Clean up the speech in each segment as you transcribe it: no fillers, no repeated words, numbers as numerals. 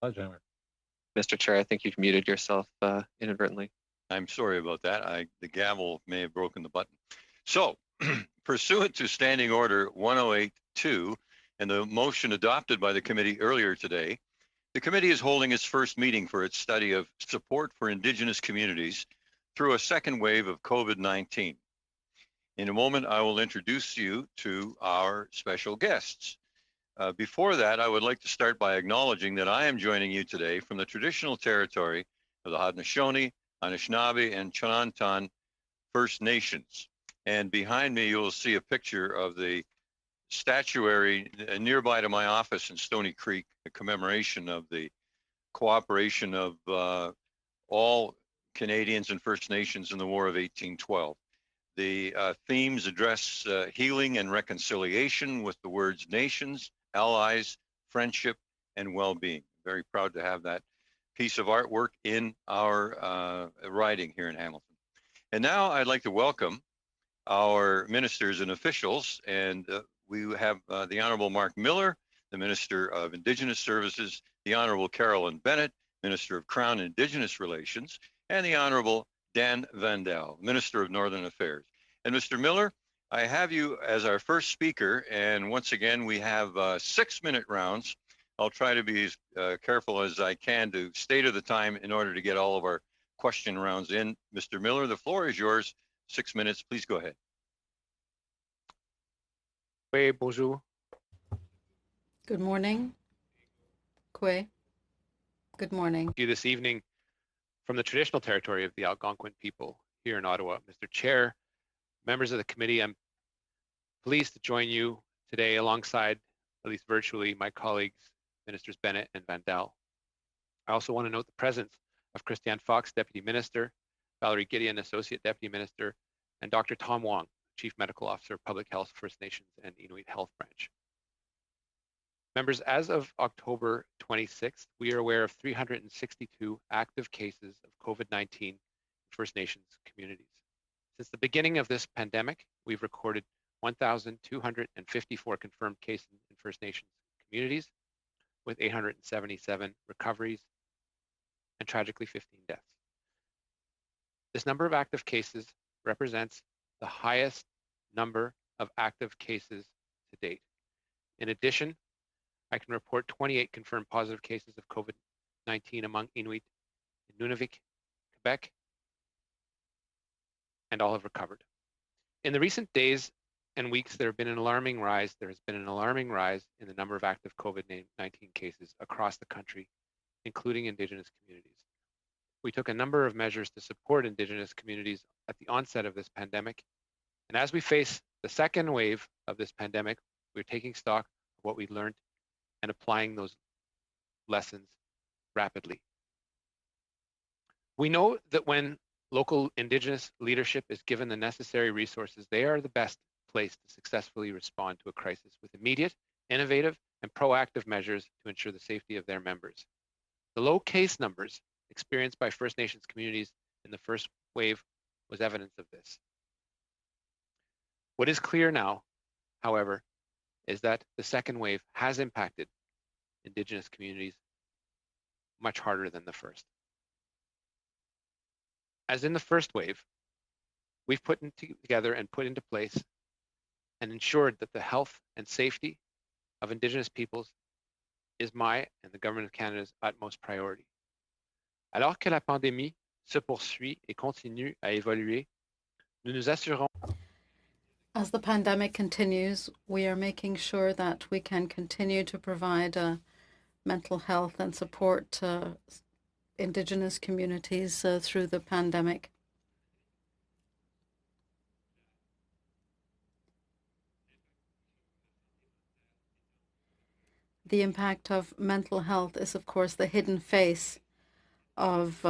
Mr. Chair, I think you've muted yourself inadvertently. I'm sorry about that. The gavel may have broken the button. So, pursuant to Standing Order 108-2 and the motion adopted by the committee earlier today, the committee is holding its first meeting for its study of support for Indigenous communities through a second wave of COVID-19. In a moment, I will introduce you to our special guests. Before that, I would like to start by acknowledging that I am joining you today from the traditional territory of the Haudenosaunee, Anishinaabe, and Chinantan First Nations. And behind me, you will see a picture of the statuary nearby to my office in Stony Creek, a commemoration of the cooperation of all Canadians and First Nations in the War of 1812. The themes address healing and reconciliation with the words nations, allies, friendship, and well-being. Very proud to have that piece of artwork in our riding here in Hamilton. And now I'd like to welcome our ministers and officials, and we have the Honorable Mark Miller, the Minister of Indigenous Services, the Honorable Carolyn Bennett, Minister of Crown and Indigenous Relations, and the Honorable Dan Vandal, Minister of Northern Affairs. And Mr. Miller, I have you as our first speaker, and once again, we have 6-minute rounds. I'll try to be as careful as I can to stay to the time in order to get all of our question rounds in. Mr. Miller, the floor is yours. 6 minutes, please go ahead. Oui, bonjour. Good morning. Kwe. Good morning. You this evening from the traditional territory of the Algonquin people here in Ottawa. Mr. Chair, members of the committee, I'm pleased to join you today alongside, at least virtually, my colleagues, Ministers Bennett and Vandal. I also want to note the presence of Christiane Fox, Deputy Minister, Valerie Gideon, Associate Deputy Minister, and Dr. Tom Wong, Chief Medical Officer, Public Health, First Nations, and Inuit Health Branch. Members, as of October 26th, we are aware of 362 active cases of COVID-19 in First Nations communities. Since the beginning of this pandemic, we've recorded 1,254 confirmed cases in First Nations communities, with 877 recoveries and tragically 15 deaths. This number of active cases represents the highest number of active cases to date. In addition, I can report 28 confirmed positive cases of COVID-19 among Inuit in Nunavik, Quebec, and all have recovered. In the recent days and weeks, there has been an alarming rise in the number of active COVID-19 cases across the country, including Indigenous communities. We took a number of measures to support Indigenous communities at the onset of this pandemic. And as we face the second wave of this pandemic, we're taking stock of what we learned and applying those lessons rapidly. We know that when local Indigenous leadership is given the necessary resources, they are the best placed to successfully respond to a crisis with immediate, innovative, and proactive measures to ensure the safety of their members. The low case numbers experienced by First Nations communities in the first wave was evidence of this. What is clear now, however, is that the second wave has impacted Indigenous communities much harder than the first. As in the first wave, we've put together and put into place and ensured that the health and safety of Indigenous peoples is my and the Government of Canada's utmost priority. Alors que la pandémie se poursuit et continue à évoluer, nous nous assurons. As the pandemic continues, we are making sure that we can continue to provide mental health and support to Indigenous communities through the pandemic. The impact of mental health is, of course, the hidden face of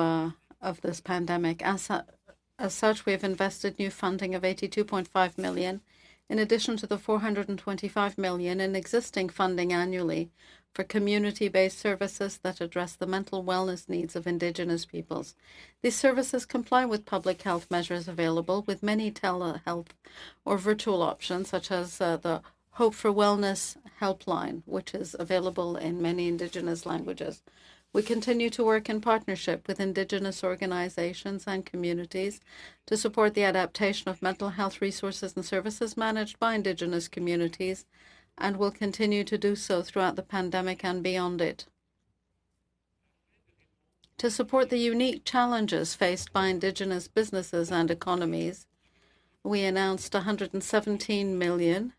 this pandemic. As such, we have invested new funding of $82.5 million, in addition to the $425 million in existing funding annually for community-based services that address the mental wellness needs of Indigenous peoples. These services comply with public health measures available, with many telehealth or virtual options, such as the Hope for Wellness helpline, which is available in many Indigenous languages. We continue to work in partnership with Indigenous organizations and communities to support the adaptation of mental health resources and services managed by Indigenous communities, and will continue to do so throughout the pandemic and beyond it. To support the unique challenges faced by Indigenous businesses and economies, we announced $117 million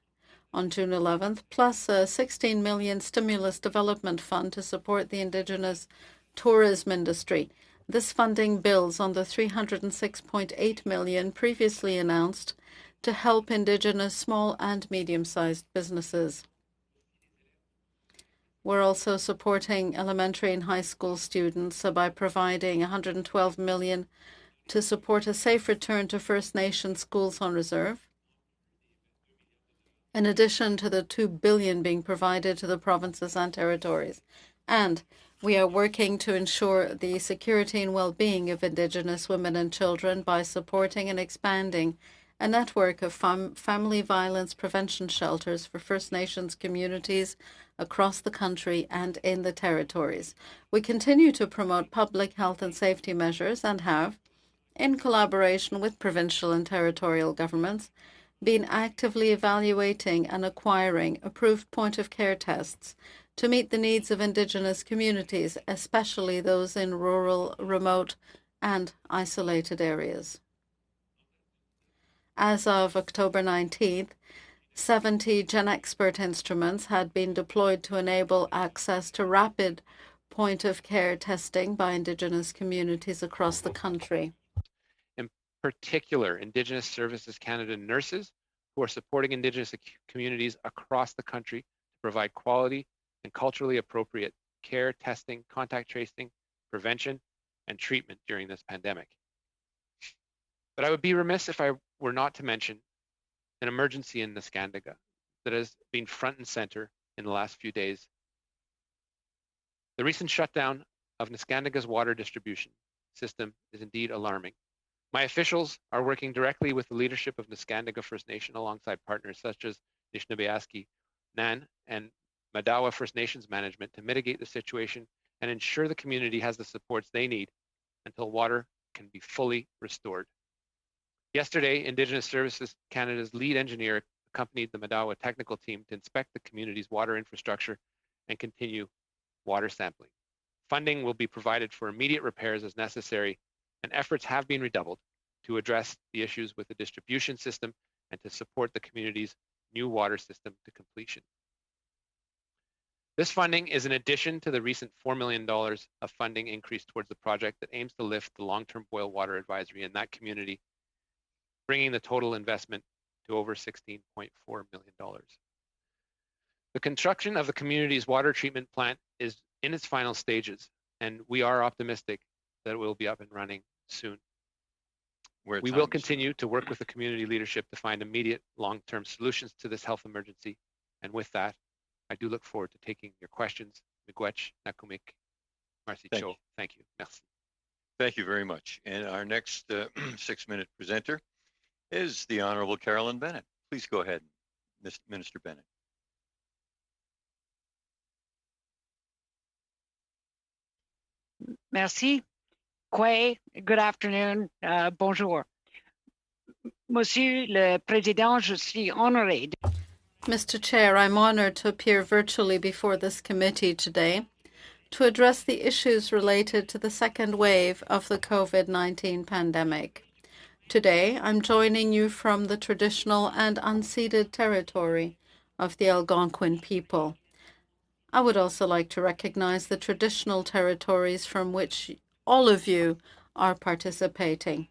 on June 11th, plus a $16 million stimulus development fund to support the Indigenous tourism industry. This funding builds on the $306.8 million previously announced to help Indigenous small and medium-sized businesses. We're also supporting elementary and high school students by providing $112 million to support a safe return to First Nation schools on reserve, in addition to the $2 billion being provided to the provinces and territories. And we are working to ensure the security and well-being of Indigenous women and children by supporting and expanding a network of family violence prevention shelters for First Nations communities across the country and in the territories. We continue to promote public health and safety measures and have, in collaboration with provincial and territorial governments, been actively evaluating and acquiring approved point-of-care tests to meet the needs of Indigenous communities, especially those in rural, remote, and isolated areas. As of October 19th, 70 GenExpert instruments had been deployed to enable access to rapid point-of-care testing by Indigenous communities across the country. In particular, Indigenous Services Canada nurses who are supporting Indigenous communities across the country to provide quality and culturally appropriate care, testing, contact tracing, prevention, and treatment during this pandemic. But I would be remiss if I were not to mention an emergency in Neskantaga that has been front and center in the last few days. The recent shutdown of Neskantaga's water distribution system is indeed alarming. My officials are working directly with the leadership of Neskantaga First Nation alongside partners such as Anishinaabe, INAN, and Madawa First Nations management to mitigate the situation and ensure the community has the supports they need until water can be fully restored. Yesterday, Indigenous Services Canada's lead engineer accompanied the Madawa technical team to inspect the community's water infrastructure and continue water sampling. Funding will be provided for immediate repairs as necessary, and efforts have been redoubled to address the issues with the distribution system and to support the community's new water system to completion. This funding is in addition to the recent $4 million of funding increase towards the project that aims to lift the long-term boil water advisory in that community, bringing the total investment to over $16.4 million. The construction of the community's water treatment plant is in its final stages, and we are optimistic that it will be up and running soon. We will continue to work with the community leadership to find immediate long-term solutions to this health emergency. And with that, I do look forward to taking your questions. Miigwech, Nakumik, Marcy Cho. Thank you. Merci. Thank you very much. And our next 6-minute presenter is the Honorable Carolyn Bennett. Please go ahead, Minister Bennett. Merci. Quay, good afternoon. Bonjour. Monsieur le Président, je suis honoré. Mr. Chair, I'm honored to appear virtually before this committee today to address the issues related to the second wave of the COVID-19 pandemic. Today, I'm joining you from the traditional and unceded territory of the Algonquin people. I would also like to recognize the traditional territories from which all of you are participating.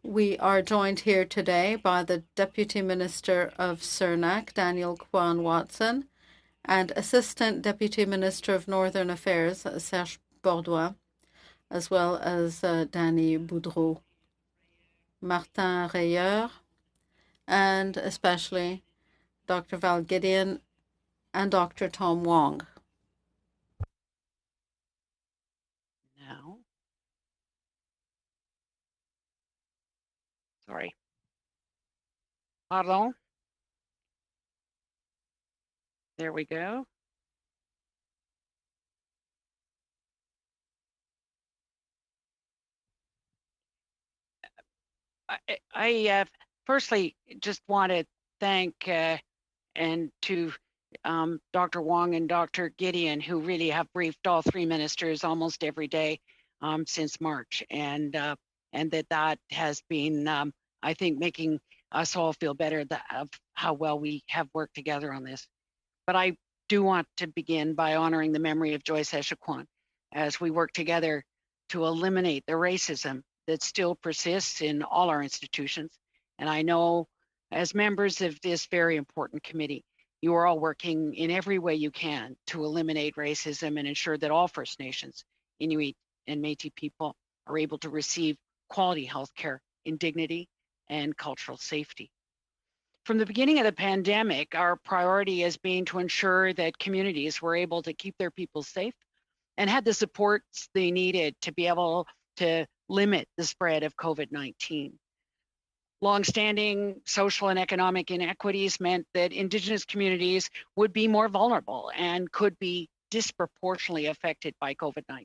We are joined here today by the Deputy Minister of Cernak, Daniel Kwan Watson, and Assistant Deputy Minister of Northern Affairs, Serge Bordois, as well as Danny Boudreau, Martin Rayeur, and especially Dr. Val Gideon and Dr. Tom Wong. Now, sorry. Pardon. There we go. I firstly just want to thank and to Dr. Wong and Dr. Gideon, who really have briefed all three ministers almost every day since March, and that has been, I think, making us all feel better of how well we have worked together on this. But I do want to begin by honoring the memory of Joyce Echaquan as we work together to eliminate the racism that still persists in all our institutions. And I know as members of this very important committee, you are all working in every way you can to eliminate racism and ensure that all First Nations, Inuit, and Métis people are able to receive quality health care in dignity and cultural safety. From the beginning of the pandemic, our priority has been to ensure that communities were able to keep their people safe and had the supports they needed to be able to limit the spread of COVID-19. Longstanding social and economic inequities meant that Indigenous communities would be more vulnerable and could be disproportionately affected by COVID-19.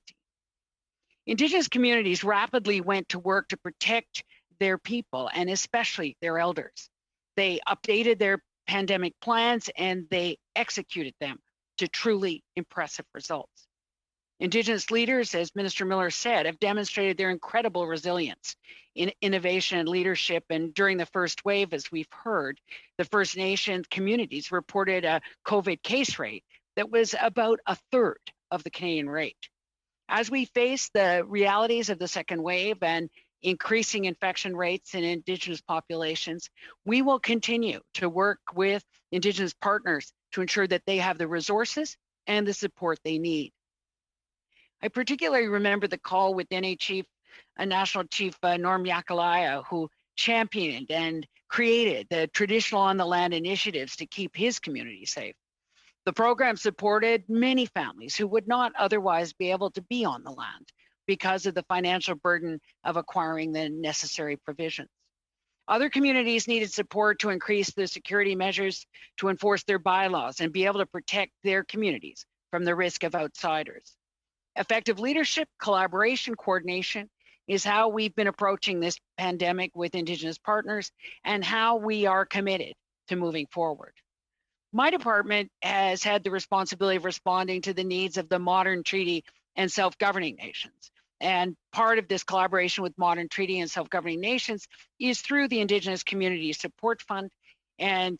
Indigenous communities rapidly went to work to protect their people and especially their elders. They updated their pandemic plans and they executed them to truly impressive results. Indigenous leaders, as Minister Miller said, have demonstrated their incredible resilience in innovation and leadership. And during the first wave, as we've heard, the First Nations communities reported a COVID case rate that was about a third of the Canadian rate. As we face the realities of the second wave and increasing infection rates in Indigenous populations, we will continue to work with Indigenous partners to ensure that they have the resources and the support they need. I particularly remember the call with NA Chief, National Chief Norm Yakalaya, who championed and created the traditional on the land initiatives to keep his community safe. The program supported many families who would not otherwise be able to be on the land because of the financial burden of acquiring the necessary provisions. Other communities needed support to increase the security measures to enforce their bylaws and be able to protect their communities from the risk of outsiders. Effective leadership, collaboration, coordination is how we've been approaching this pandemic with Indigenous partners and how we are committed to moving forward. My department has had the responsibility of responding to the needs of the modern treaty and self-governing nations. And part of this collaboration with modern treaty and self-governing nations is through the Indigenous Community Support Fund. And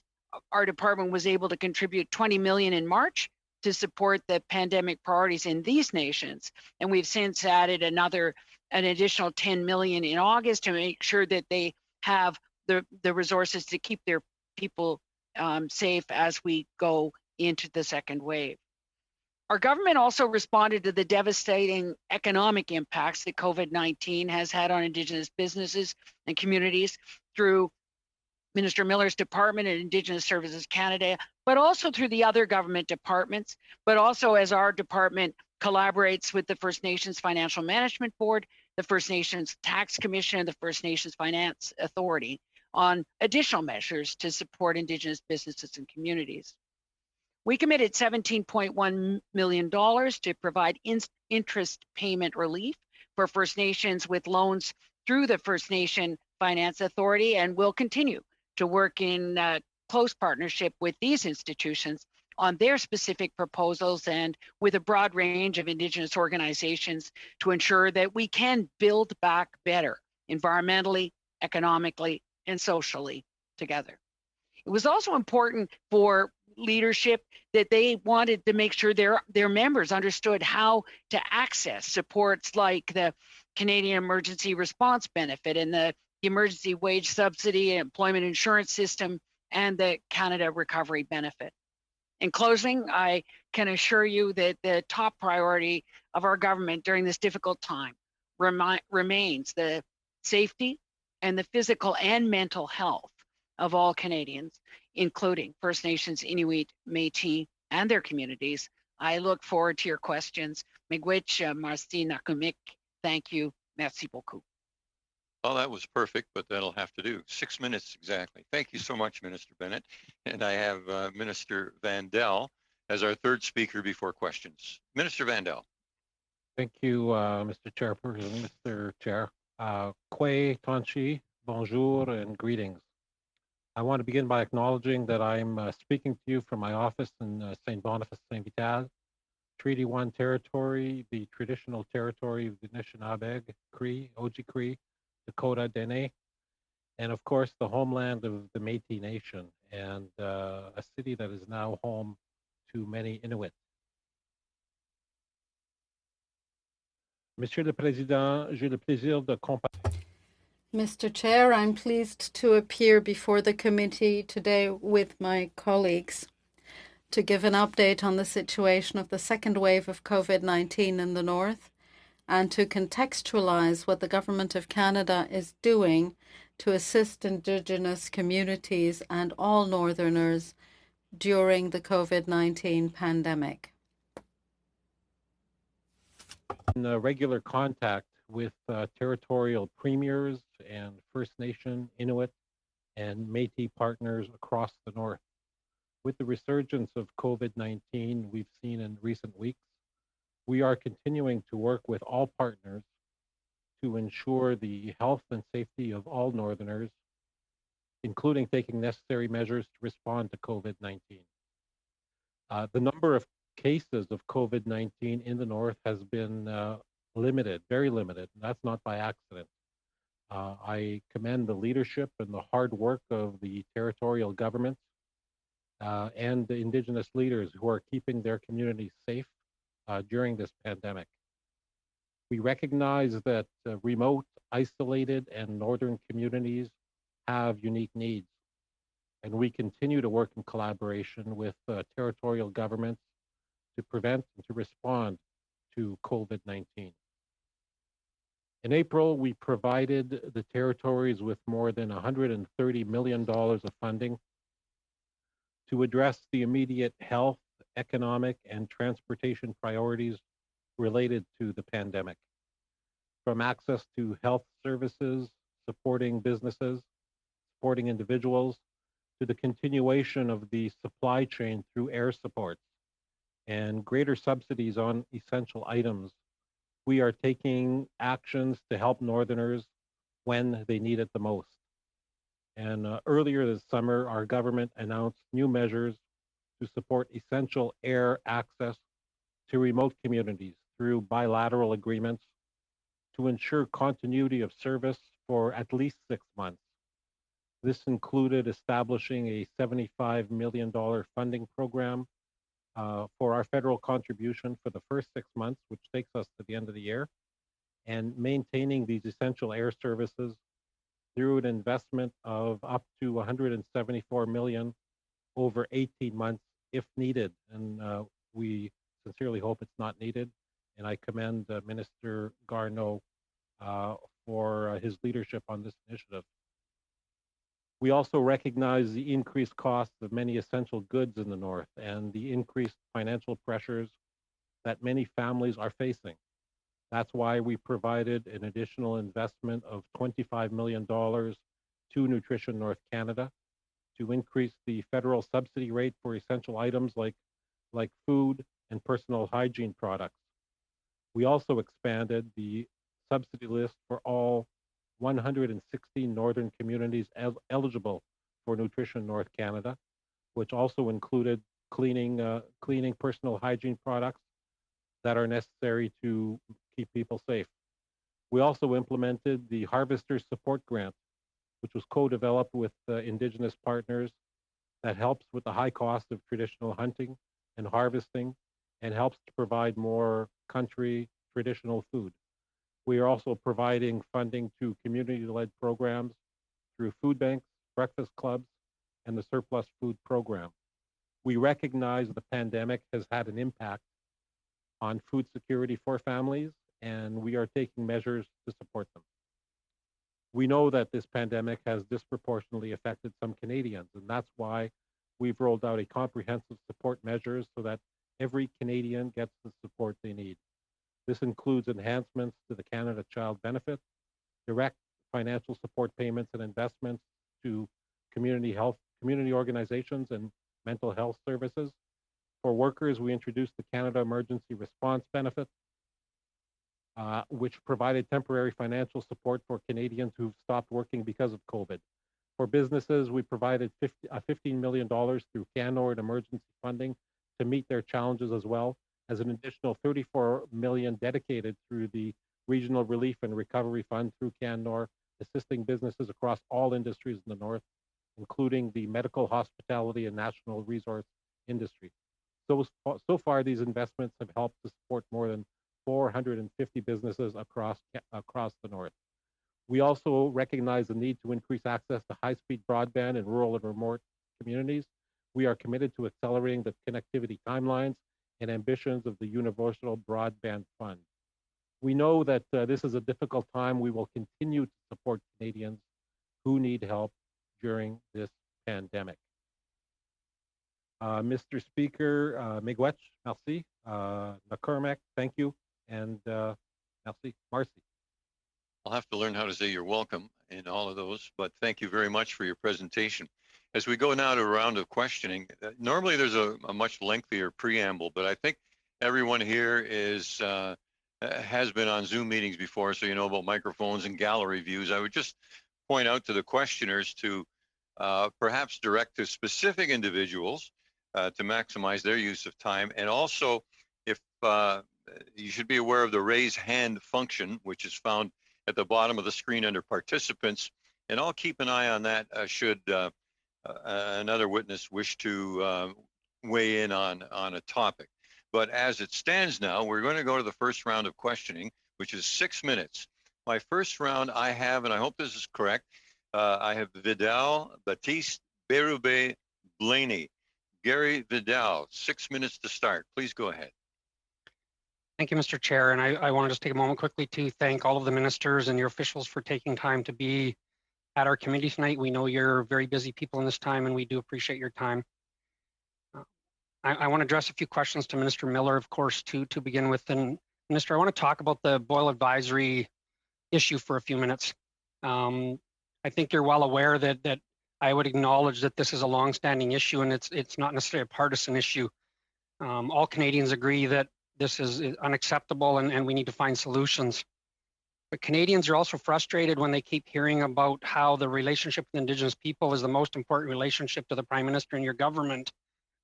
our department was able to contribute $20 million in March to support the pandemic priorities in these nations. And we've since added an additional 10 million in August to make sure that they have the resources to keep their people safe as we go into the second wave. Our government also responded to the devastating economic impacts that COVID-19 has had on Indigenous businesses and communities through Minister Miller's department and Indigenous Services Canada, but also through the other government departments, but also as our department collaborates with the First Nations Financial Management Board, the First Nations Tax Commission, and the First Nations Finance Authority on additional measures to support Indigenous businesses and communities. We committed $17.1 million to provide interest payment relief for First Nations with loans through the First Nation Finance Authority, and will continue to work in close partnership with these institutions on their specific proposals and with a broad range of Indigenous organizations to ensure that we can build back better environmentally, economically, and socially together. It was also important for leadership that they wanted to make sure their members understood how to access supports like the Canadian Emergency Response Benefit and the Emergency Wage Subsidy, Employment Insurance System, and the Canada Recovery Benefit. In closing, I can assure you that the top priority of our government during this difficult time remains the safety and the physical and mental health of all Canadians, including First Nations, Inuit, Métis, and their communities. I look forward to your questions. Miigwech, Marci Nakumik, thank you. Merci beaucoup. Well, that was perfect, but that'll have to do. 6 minutes exactly. Thank you so much, Minister Bennett. And I have Minister Vandell as our third speaker before questions. Minister Vandell. Thank you, Mr. Chairperson, Mr. Chair. Kwe Tonshi, bonjour, and greetings. I want to begin by acknowledging that I'm speaking to you from my office in St. Boniface, St. Vital, Treaty 1 territory, the traditional territory of the Anishinaabe, Cree, Oji-Cree, Dakota, Dene, and of course the homeland of the Métis Nation, and a city that is now home to many Inuit. Monsieur le Président, j'ai le plaisir de Mr. Chair, I'm pleased to appear before the committee today with my colleagues to give an update on the situation of the second wave of COVID-19 in the North and to contextualize what the Government of Canada is doing to assist Indigenous communities and all Northerners during the COVID-19 pandemic. In regular contact with territorial premiers and First Nation, Inuit, and Métis partners across the North. With the resurgence of COVID-19 we've seen in recent weeks, we are continuing to work with all partners to ensure the health and safety of all Northerners, including taking necessary measures to respond to COVID-19. The number of cases of COVID-19 in the North has been limited, very limited. And that's not by accident. I commend the leadership and the hard work of the territorial governments and the Indigenous leaders who are keeping their communities safe during this pandemic. We recognize that remote, isolated, and northern communities have unique needs, and we continue to work in collaboration with territorial governments to prevent and to respond to COVID-19. In April, we provided the territories with more than $130 million of funding to address the immediate health, economic, and transportation priorities related to the pandemic. From access to health services, supporting businesses, supporting individuals, to the continuation of the supply chain through air supports and greater subsidies on essential items, we are taking actions to help Northerners when they need it the most. And earlier this summer, our government announced new measures to support essential air access to remote communities through bilateral agreements to ensure continuity of service for at least 6 months. This included establishing a $75 million funding program for our federal contribution for the first 6 months, which takes us to the end of the year, and maintaining these essential air services through an investment of up to $174 million over 18 months if needed. And we sincerely hope it's not needed. And I commend Minister Garneau for his leadership on this initiative. We also recognize the increased costs of many essential goods in the North and the increased financial pressures that many families are facing. That's why we provided an additional investment of $25 million to Nutrition North Canada to increase the federal subsidy rate for essential items like food and personal hygiene products. We also expanded the subsidy list for all 116 northern communities eligible for Nutrition North Canada, which also included cleaning personal hygiene products that are necessary to keep people safe. We also implemented the Harvester Support Grant, which was co-developed with Indigenous partners that helps with the high cost of traditional hunting and harvesting and helps to provide more country traditional food. We are also providing funding to community-led programs through food banks, breakfast clubs, and the surplus food program. We recognize the pandemic has had an impact on food security for families, and we are taking measures to support them. We know that this pandemic has disproportionately affected some Canadians, and that's why we've rolled out a comprehensive support measures so that every Canadian gets the support they need. This includes enhancements to the Canada Child Benefit, direct financial support payments and investments to community organizations and mental health services. For workers, we introduced the Canada Emergency Response Benefit. which provided temporary financial support for Canadians who've stopped working because of COVID. For businesses, we provided $15 million through Canor and emergency funding to meet their challenges, as well as an additional $34 million dedicated through the Regional Relief and Recovery Fund through Canor, assisting businesses across all industries in the North, including the medical, hospitality, and natural resource industry. So far, these investments have helped to support more than 450 businesses across the North. We also recognize the need to increase access to high-speed broadband in rural and remote communities. We are committed to accelerating the connectivity timelines and ambitions of the Universal Broadband Fund. We know that this is a difficult time. We will continue to support Canadians who need help during this pandemic. Mr. Speaker, miigwech, merci. Nakurmak, thank you, and merci, Marcy. I'll have to learn how to say you're welcome in all of those, but thank you very much for your presentation. As we go now to a round of questioning, normally there's a much lengthier preamble, but I think everyone here has been on Zoom meetings before, so you know about microphones and gallery views. I would just point out to the questioners to perhaps direct to specific individuals to maximize their use of time. And also, if you should be aware of the raise hand function, which is found at the bottom of the screen under participants. And I'll keep an eye on that should another witness wish to weigh in on a topic. But as it stands now, we're going to go to the first round of questioning, which is 6 minutes. My first round I have, and I hope this is correct, I have Vidal, Baptiste, Berube, Blaney. Gary Vidal, 6 minutes to start. Please go ahead. Thank you, Mr. Chair. And I want to just take a moment quickly to thank all of the ministers and your officials for taking time to be at our committee tonight. We know you're very busy people in this time, and we do appreciate your time. I want to address a few questions to Minister Miller, of course, to begin with. And Minister, I want to talk about the boil advisory issue for a few minutes. I think you're well aware that I would acknowledge that this is a longstanding issue, and it's not necessarily a partisan issue. All Canadians agree that this is unacceptable and we need to find solutions. But Canadians are also frustrated when they keep hearing about how the relationship with Indigenous people is the most important relationship to the Prime Minister and your government.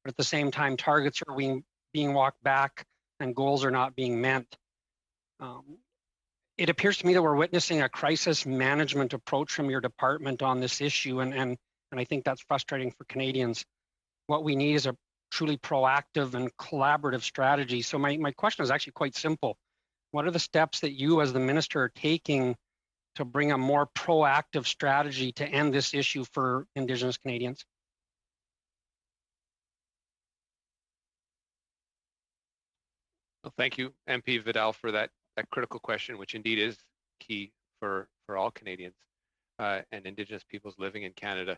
But at the same time, targets are being walked back and goals are not being met. It appears to me that we're witnessing a crisis management approach from your department on this issue, and I think that's frustrating for Canadians. What we need is a truly proactive and collaborative strategy. So my question is actually quite simple. What are the steps that you as the minister are taking to bring a more proactive strategy to end this issue for Indigenous Canadians? Well, thank you, MP Vidal, for that critical question, which indeed is key for all Canadians and Indigenous peoples living in Canada.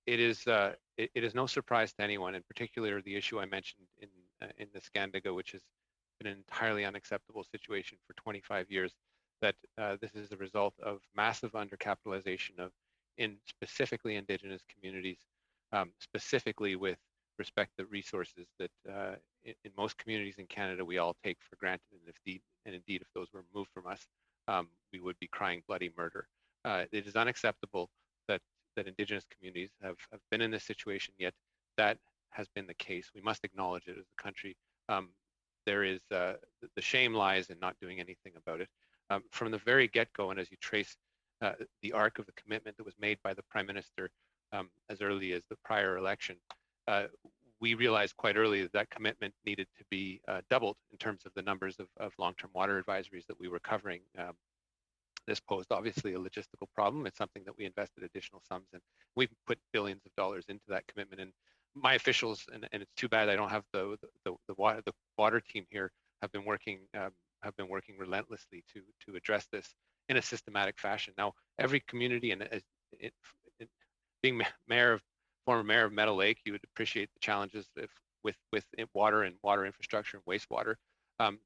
It is no surprise to anyone, in particular the issue I mentioned in the Scandiga, which has been an entirely unacceptable situation for 25 years, that this is the result of massive undercapitalization in specifically Indigenous communities, specifically with respect to resources that in most communities in Canada we all take for granted, and indeed if those were removed from us, we would be crying bloody murder. It is unacceptable that Indigenous communities have been in this situation, yet that has been the case. We must acknowledge it as a country. There is the shame lies in not doing anything about it. From the very get-go, and as you trace the arc of the commitment that was made by the Prime Minister as early as the prior election, we realized quite early that commitment needed to be doubled in terms of the numbers of long-term water advisories that we were covering. This posed obviously a logistical problem. It's something that we invested additional sums in. We've put billions of dollars into that commitment, and my officials, and it's too bad I don't have the water team here, have been working relentlessly to address this in a systematic fashion. Now, every community, and being former mayor of Meadow Lake, you would appreciate the challenges with water and water infrastructure and wastewater.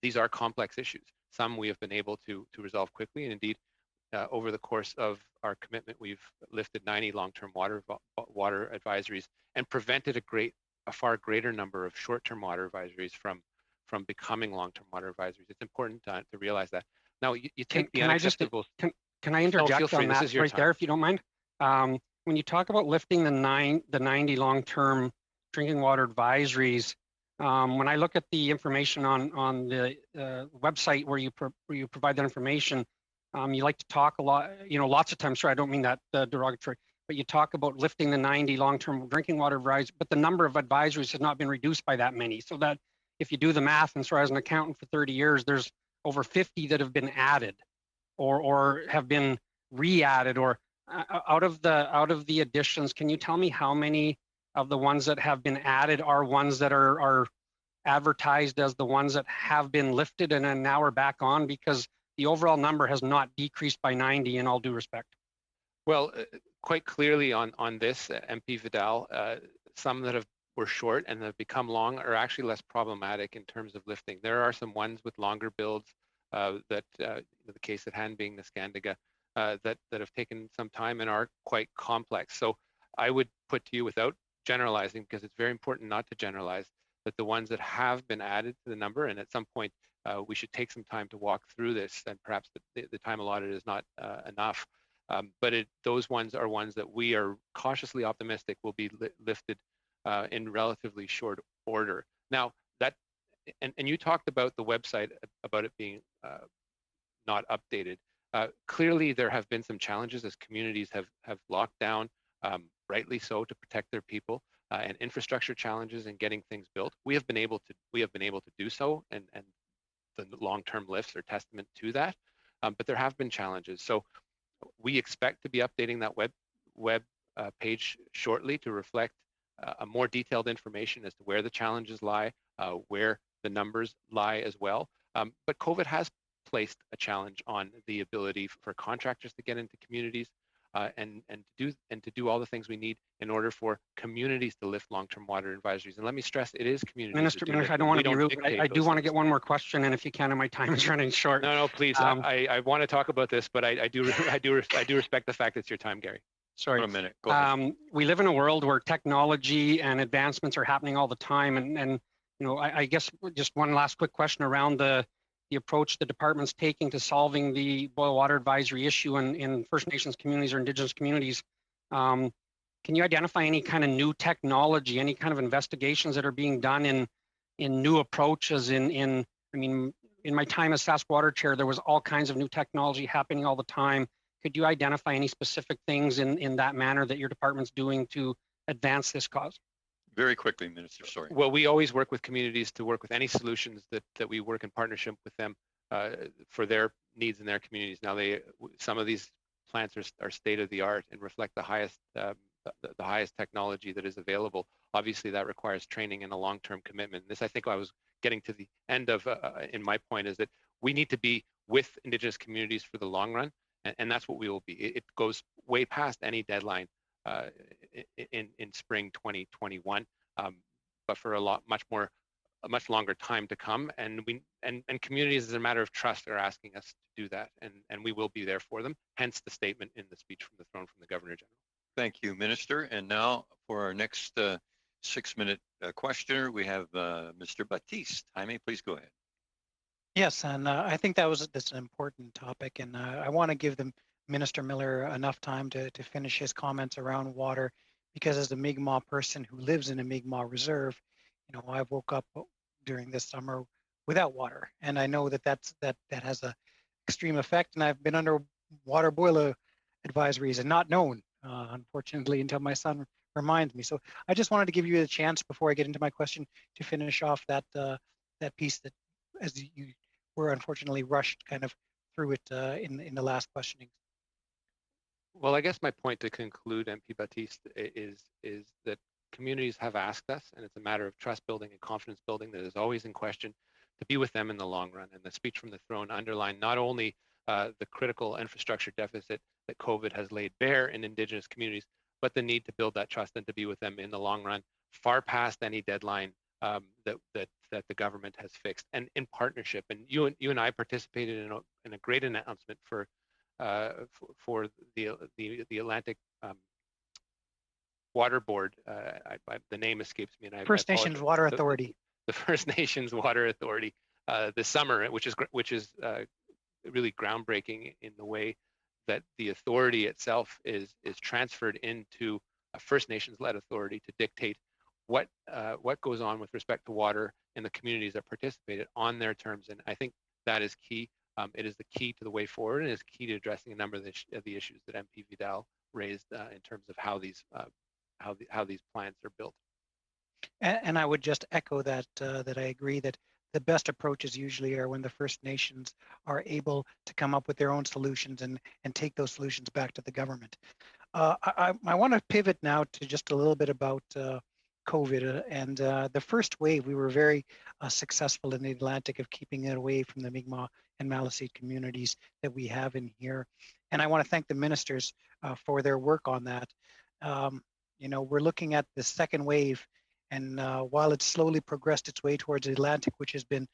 These are complex issues. Some we have been able to resolve quickly, and indeed, over the course of our commitment, we've lifted 90 long-term water advisories and prevented a far greater number of short-term water advisories from from becoming long-term water advisories. It's important to realize that. Now, you take the Can I just unacceptable. can I feel interject free. on This that is your right time. there, if you don't mind? When you talk about lifting the 90 long-term drinking water advisories, when I look at the information on the website where you provide that information, you like to talk a lot, lots of times. Sorry, I don't mean that derogatory, but you talk about lifting the 90 long-term drinking water advisories, but the number of advisories has not been reduced by that many. So that if you do the math, and so as an accountant for 30 years, there's over 50 that have been added, or have been re-added, or out of the additions. Can you tell me how many of the ones that have been added are ones that are advertised as the ones that have been lifted and then now are back on? Because the overall number has not decreased by 90, in all due respect. Well, quite clearly on this, MP Vidal, some that were short and have become long are actually less problematic in terms of lifting. There are some ones with longer builds that, the case at hand being the Scandiga, that have taken some time and are quite complex. So I would put to you, without generalizing, because it's very important not to generalize, that the ones that have been added to the number, and at some point we should take some time to walk through this, and perhaps the time allotted is not enough. But those ones are ones that we are cautiously optimistic will be lifted in relatively short order. Now, and you talked about the website, about it being not updated. Clearly, there have been some challenges as communities have locked down, rightly so, to protect their people, and infrastructure challenges in getting things built. We have been able to do so, and the long-term lifts are testament to that. But there have been challenges. So we expect to be updating that web page shortly to reflect a more detailed information as to where the challenges lie, where the numbers lie as well. But COVID has placed a challenge on the ability for contractors to get into communities, and to do all the things we need in order for communities to lift long-term water advisories. And let me stress, it is communities. Minister, I don't want to be rude, but I do want to get one more question, and if you can, and my time is running short. No, please. I want to talk about this, but I do respect the fact it's your time, Gary. Sorry. 1 minute. Go ahead. We live in a world where technology and advancements are happening all the time, and I guess just one last quick question around the approach the department's taking to solving the boil water advisory issue in First Nations communities or Indigenous communities. Can you identify any kind of new technology, any kind of investigations that are being done in new approaches? In my time as Sask Water Chair, there was all kinds of new technology happening all the time. Could you identify any specific things in that manner that your department's doing to advance this cause? Very quickly, Minister, sorry. Well, we always work with communities to work with any solutions that we work in partnership with them for their needs in their communities. Now, some of these plants are state of the art and reflect the highest technology that is available. Obviously, that requires training and a long-term commitment. This, I think, I was getting to the end of in my point, is that we need to be with Indigenous communities for the long run, and that's what we will be. It goes way past any deadline in spring 2021, but for a much longer time to come. And communities, as a matter of trust, are asking us to do that, and we will be there for them. Hence the statement in the speech from the throne from the Governor General. Thank you, Minister. And now for our next 6-minute questioner, we have Mr. Baptiste. Jaime, please go ahead. Yes, and I think that's an important topic, and I want to give Minister Miller enough time to finish his comments around water, because as a Mi'kmaq person who lives in a Mi'kmaq reserve, I woke up during this summer without water, and I know that has a extreme effect, and I've been under water boil advisories and not known, unfortunately, until my son reminds me. So I just wanted to give you a chance before I get into my question to finish off that piece that, as you were unfortunately rushed kind of through it in the last questioning. Well, I guess my point to conclude, MP Baptiste, is that communities have asked us, and it's a matter of trust building and confidence building that is always in question, to be with them in the long run. And the speech from the throne underlined not only the critical infrastructure deficit that COVID has laid bare in Indigenous communities, but the need to build that trust and to be with them in the long run, far past any deadline that the government has fixed, and in partnership. And you and I participated in a great announcement for the Atlantic Water Board. The name escapes me, and First Nations Water Authority. the First Nations Water Authority this summer, which is really groundbreaking in the way that the authority itself is transferred into a First Nations-led authority to dictate what goes on with respect to water in the communities that participated on their terms. And I think that is key. It is the key to the way forward, and is key to addressing a number of the issues that MP Vidal raised in terms of how these plants are built. And I would just echo that that I agree that the best approaches usually are when the First Nations are able to come up with their own solutions and take those solutions back to the government. I want to pivot now to just a little bit about COVID and the first wave. We were very successful in the Atlantic of keeping it away from the Mi'kmaq and Maliseet communities that we have in here. And I want to thank the ministers for their work on that. You know, we're looking at the second wave, and while it's slowly progressed its way towards the Atlantic, which has been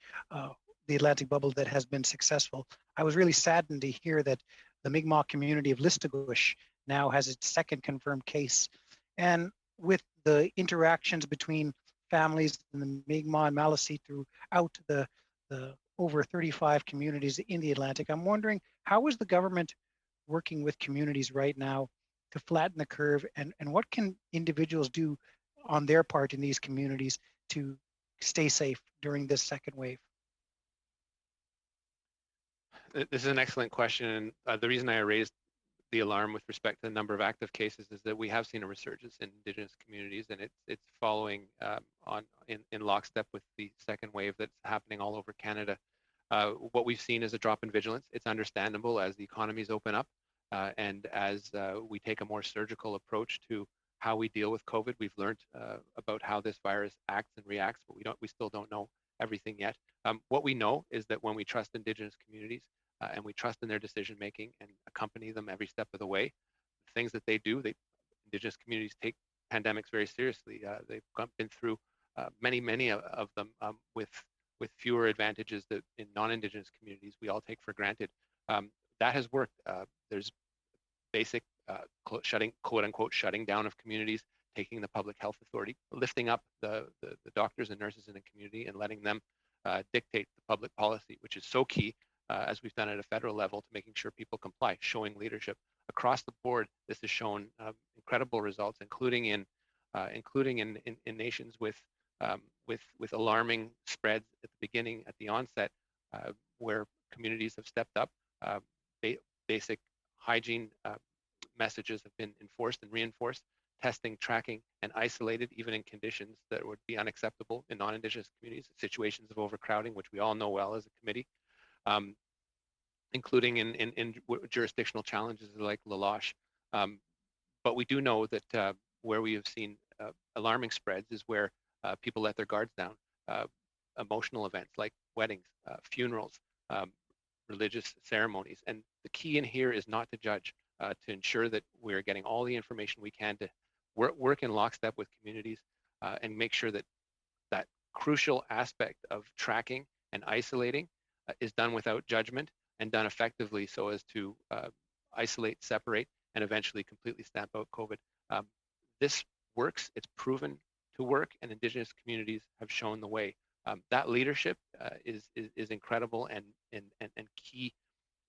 the Atlantic bubble that has been successful, I was really saddened to hear that the Mi'kmaq community of Listugush now has its second confirmed case. And with the interactions between families in the Mi'kmaq and Maliseet throughout the over 35 communities in the Atlantic, I'm wondering, how is the government working with communities right now to flatten the curve, and what can individuals do on their part in these communities to stay safe during this second wave? This is an excellent question, and the reason I raised the alarm with respect to the number of active cases is that we have seen a resurgence in Indigenous communities, and it's following in lockstep with the second wave that's happening all over Canada. What we've seen is a drop in vigilance. It's understandable as the economies open up and as we take a more surgical approach to how we deal with COVID. We've learned about how this virus acts and reacts, but we still don't know everything yet. What we know is that when we trust Indigenous communities and we trust in their decision making and accompany them every step of the way, the things that they do, Indigenous communities take pandemics very seriously. They've been through many of them with fewer advantages that in non-Indigenous communities we all take for granted. That has worked. There's basic quote unquote shutting down of communities, taking the public health authority, lifting up the doctors and nurses in the community and letting them dictate the public policy, which is so key, as we've done at a federal level, to making sure people comply, showing leadership across the board. This has shown incredible results, including in nations with alarming spreads at the beginning, at the onset, where communities have stepped up. Basic hygiene messages have been enforced and reinforced. Testing, tracking, and isolated, even in conditions that would be unacceptable in non-Indigenous communities, situations of overcrowding, which we all know well as a committee, including in jurisdictional challenges like La Loche. But we do know that where we have seen alarming spreads is where people let their guards down. Emotional events like weddings, funerals, religious ceremonies. And the key in here is not to judge, to ensure that we're getting all the information we can to work in lockstep with communities and make sure that that crucial aspect of tracking and isolating is done without judgment and done effectively, so as to isolate, separate, and eventually completely stamp out COVID. This works. It's proven to work, and Indigenous communities have shown the way. That leadership is incredible and key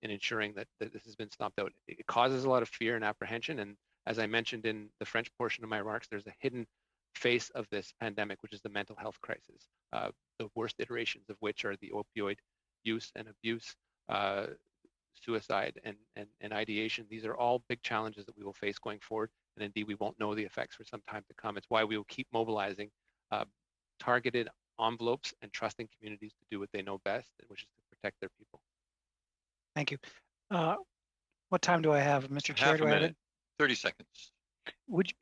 in ensuring that this has been stomped out. It causes a lot of fear and apprehension, and as I mentioned in the French portion of my remarks, there's a hidden face of this pandemic, which is the mental health crisis, the worst iterations of which are the opioid use and abuse, suicide, and ideation. These are all big challenges that we will face going forward, and indeed we won't know the effects for some time to come. It's why we will keep mobilizing targeted envelopes and trusting communities to do what they know best, which is to protect their people. Thank you. What time do I have, Mr. Chair? Half a minute, 30 seconds.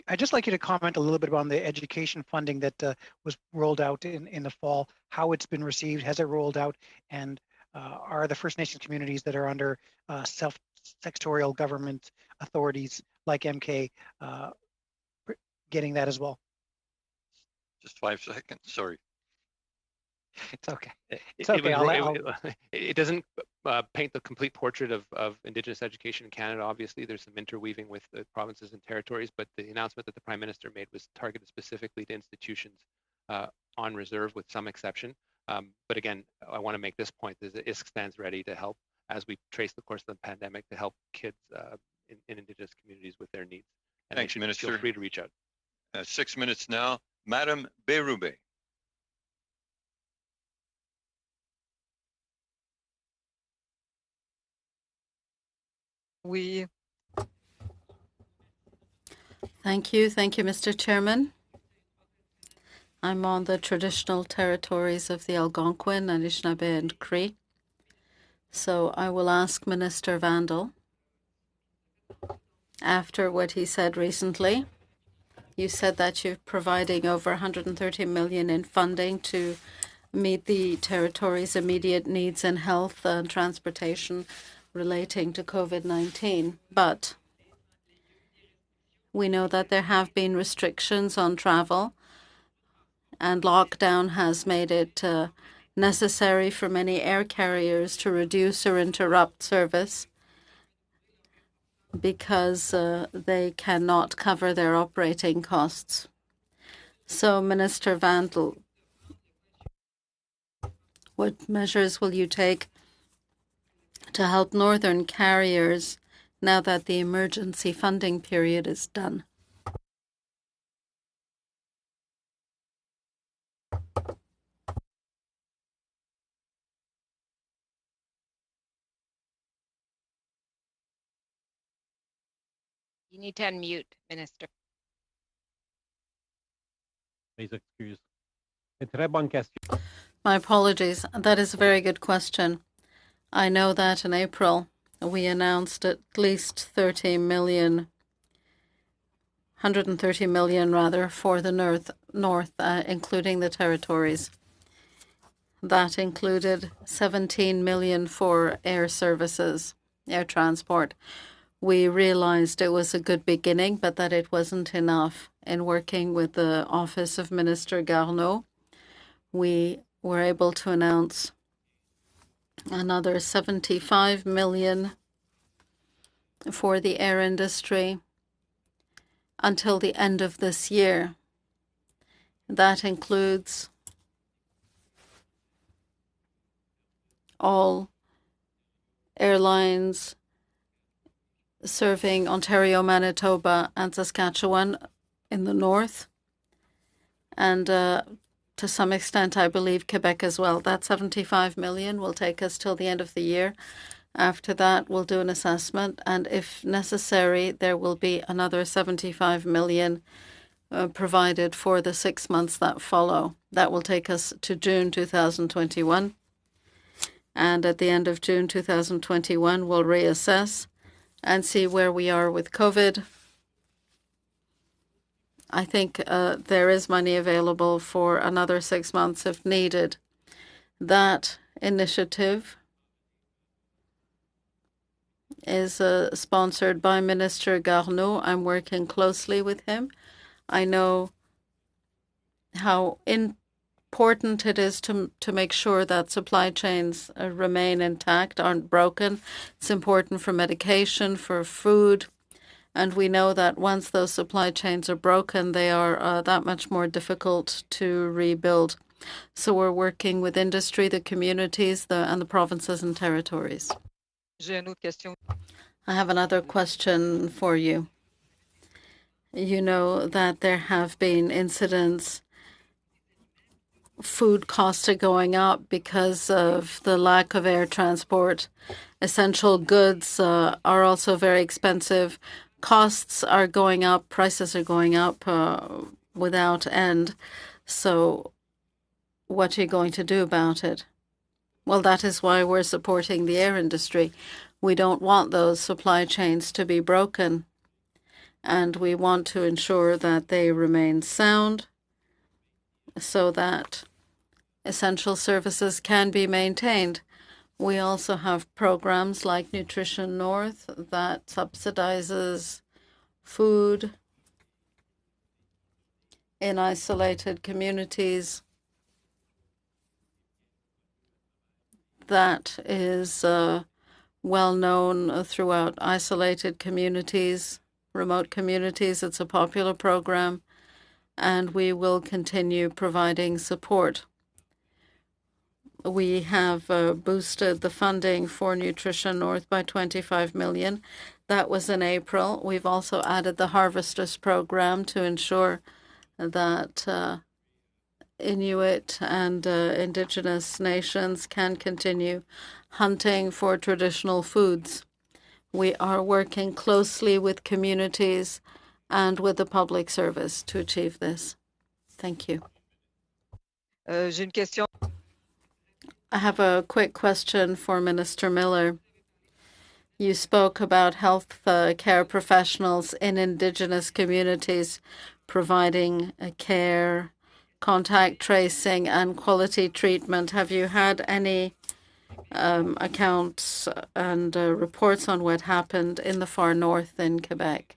I'd just like you to comment a little bit on the education funding that was rolled out in the fall, how it's been received, has it rolled out, and are the First Nations communities that are under self-sectorial government authorities like MK getting that as well? Just 5 seconds, sorry. It's okay. It's okay. It doesn't paint the complete portrait of Indigenous education in Canada. Obviously, there's some interweaving with the provinces and territories, but the announcement that the Prime Minister made was targeted specifically to institutions on reserve with some exception. But again, I want to make this point that ISK stands ready to help as we trace the course of the pandemic to help kids in Indigenous communities with their needs. And Thanks, Minister. Feel free to reach out. 6 minutes now. Madam Berube. Oui. Thank you, Mr. Chairman. I'm on the traditional territories of the Algonquin, Anishinaabe, and Cree. So I will ask Minister Vandal, after what he said recently, you said that you're providing over 130 million in funding to meet the territory's immediate needs in health and transportation relating to COVID-19. But we know that there have been restrictions on travel, and lockdown has made it necessary for many air carriers to reduce or interrupt service because they cannot cover their operating costs. So, Minister Vandal, what measures will you take to help northern carriers now that the emergency funding period is done? You need to unmute, Minister. Please excuse. Une très bonne question. My apologies. That is a very good question. I know that in April we announced at least 130 million rather, for the north, including the territories. That included 17 million for air services, air transport. We realized it was a good beginning, but that it wasn't enough. In working with the Office of Minister Garneau, we were able to announce another 75 million for the air industry until the end of this year. That includes all airlines serving Ontario, Manitoba, and Saskatchewan in the north, and to some extent, I believe, Quebec as well. That 75 million will take us till the end of the year. After that, we'll do an assessment, and if necessary, there will be another 75 million provided for the 6 months that follow. That will take us to June 2021. And at the end of June 2021, we'll reassess and see where we are with COVID. I think there is money available for another 6 months if needed. That initiative is sponsored by Minister Garneau. I'm working closely with him. I know how important it is to make sure that supply chains remain intact, aren't broken. It's important for medication, for food. And we know that once those supply chains are broken, they are that much more difficult to rebuild. So we're working with industry, the communities, and the provinces and territories. I have another question for you. You know that there have been incidents. Food costs are going up because of the lack of air transport. Essential goods are also very expensive. Costs are going up, prices are going up without end. So what are you going to do about it? Well, that is why we're supporting the air industry. We don't want those supply chains to be broken, and we want to ensure that they remain sound so that essential services can be maintained. We also have programs like Nutrition North that subsidizes food in isolated communities. That is well known throughout isolated communities, remote communities. It's a popular program, and we will continue providing support. We have boosted the funding for Nutrition North by 25 million. That was in April. We've also added the Harvesters program to ensure that Inuit and Indigenous nations can continue hunting for traditional foods. We are working closely with communities and with the public service to achieve this. Thank you. J'ai une question. I have a quick question for Minister Miller. You spoke about health care professionals in Indigenous communities providing care, contact tracing, and quality treatment. Have you had any accounts and reports on what happened in the far north in Quebec?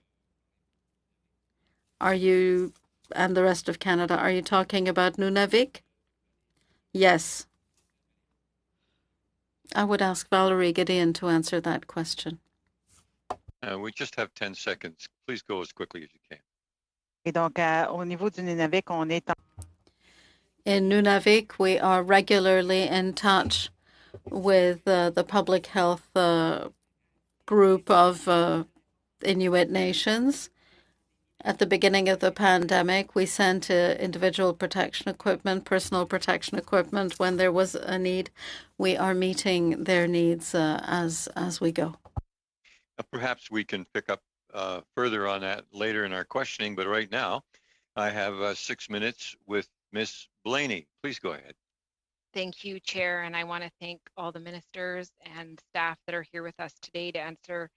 Are you, and the rest of Canada, are you talking about Nunavik? Yes. I would ask Valerie Gideon to answer that question. We just have 10 seconds. Please go as quickly as you can. Et donc, au niveau du Nunavik, on est In Nunavik, we are regularly in touch with the public health group of Inuit nations. At the beginning of the pandemic, we sent individual protection equipment, personal protection equipment when there was a need. We are meeting their needs as we go. Perhaps we can pick up further on that later in our questioning, but right now I have 6 minutes with Ms. Blaney. Please go ahead. Thank you, Chair, and I want to thank all the ministers and staff that are here with us today to answer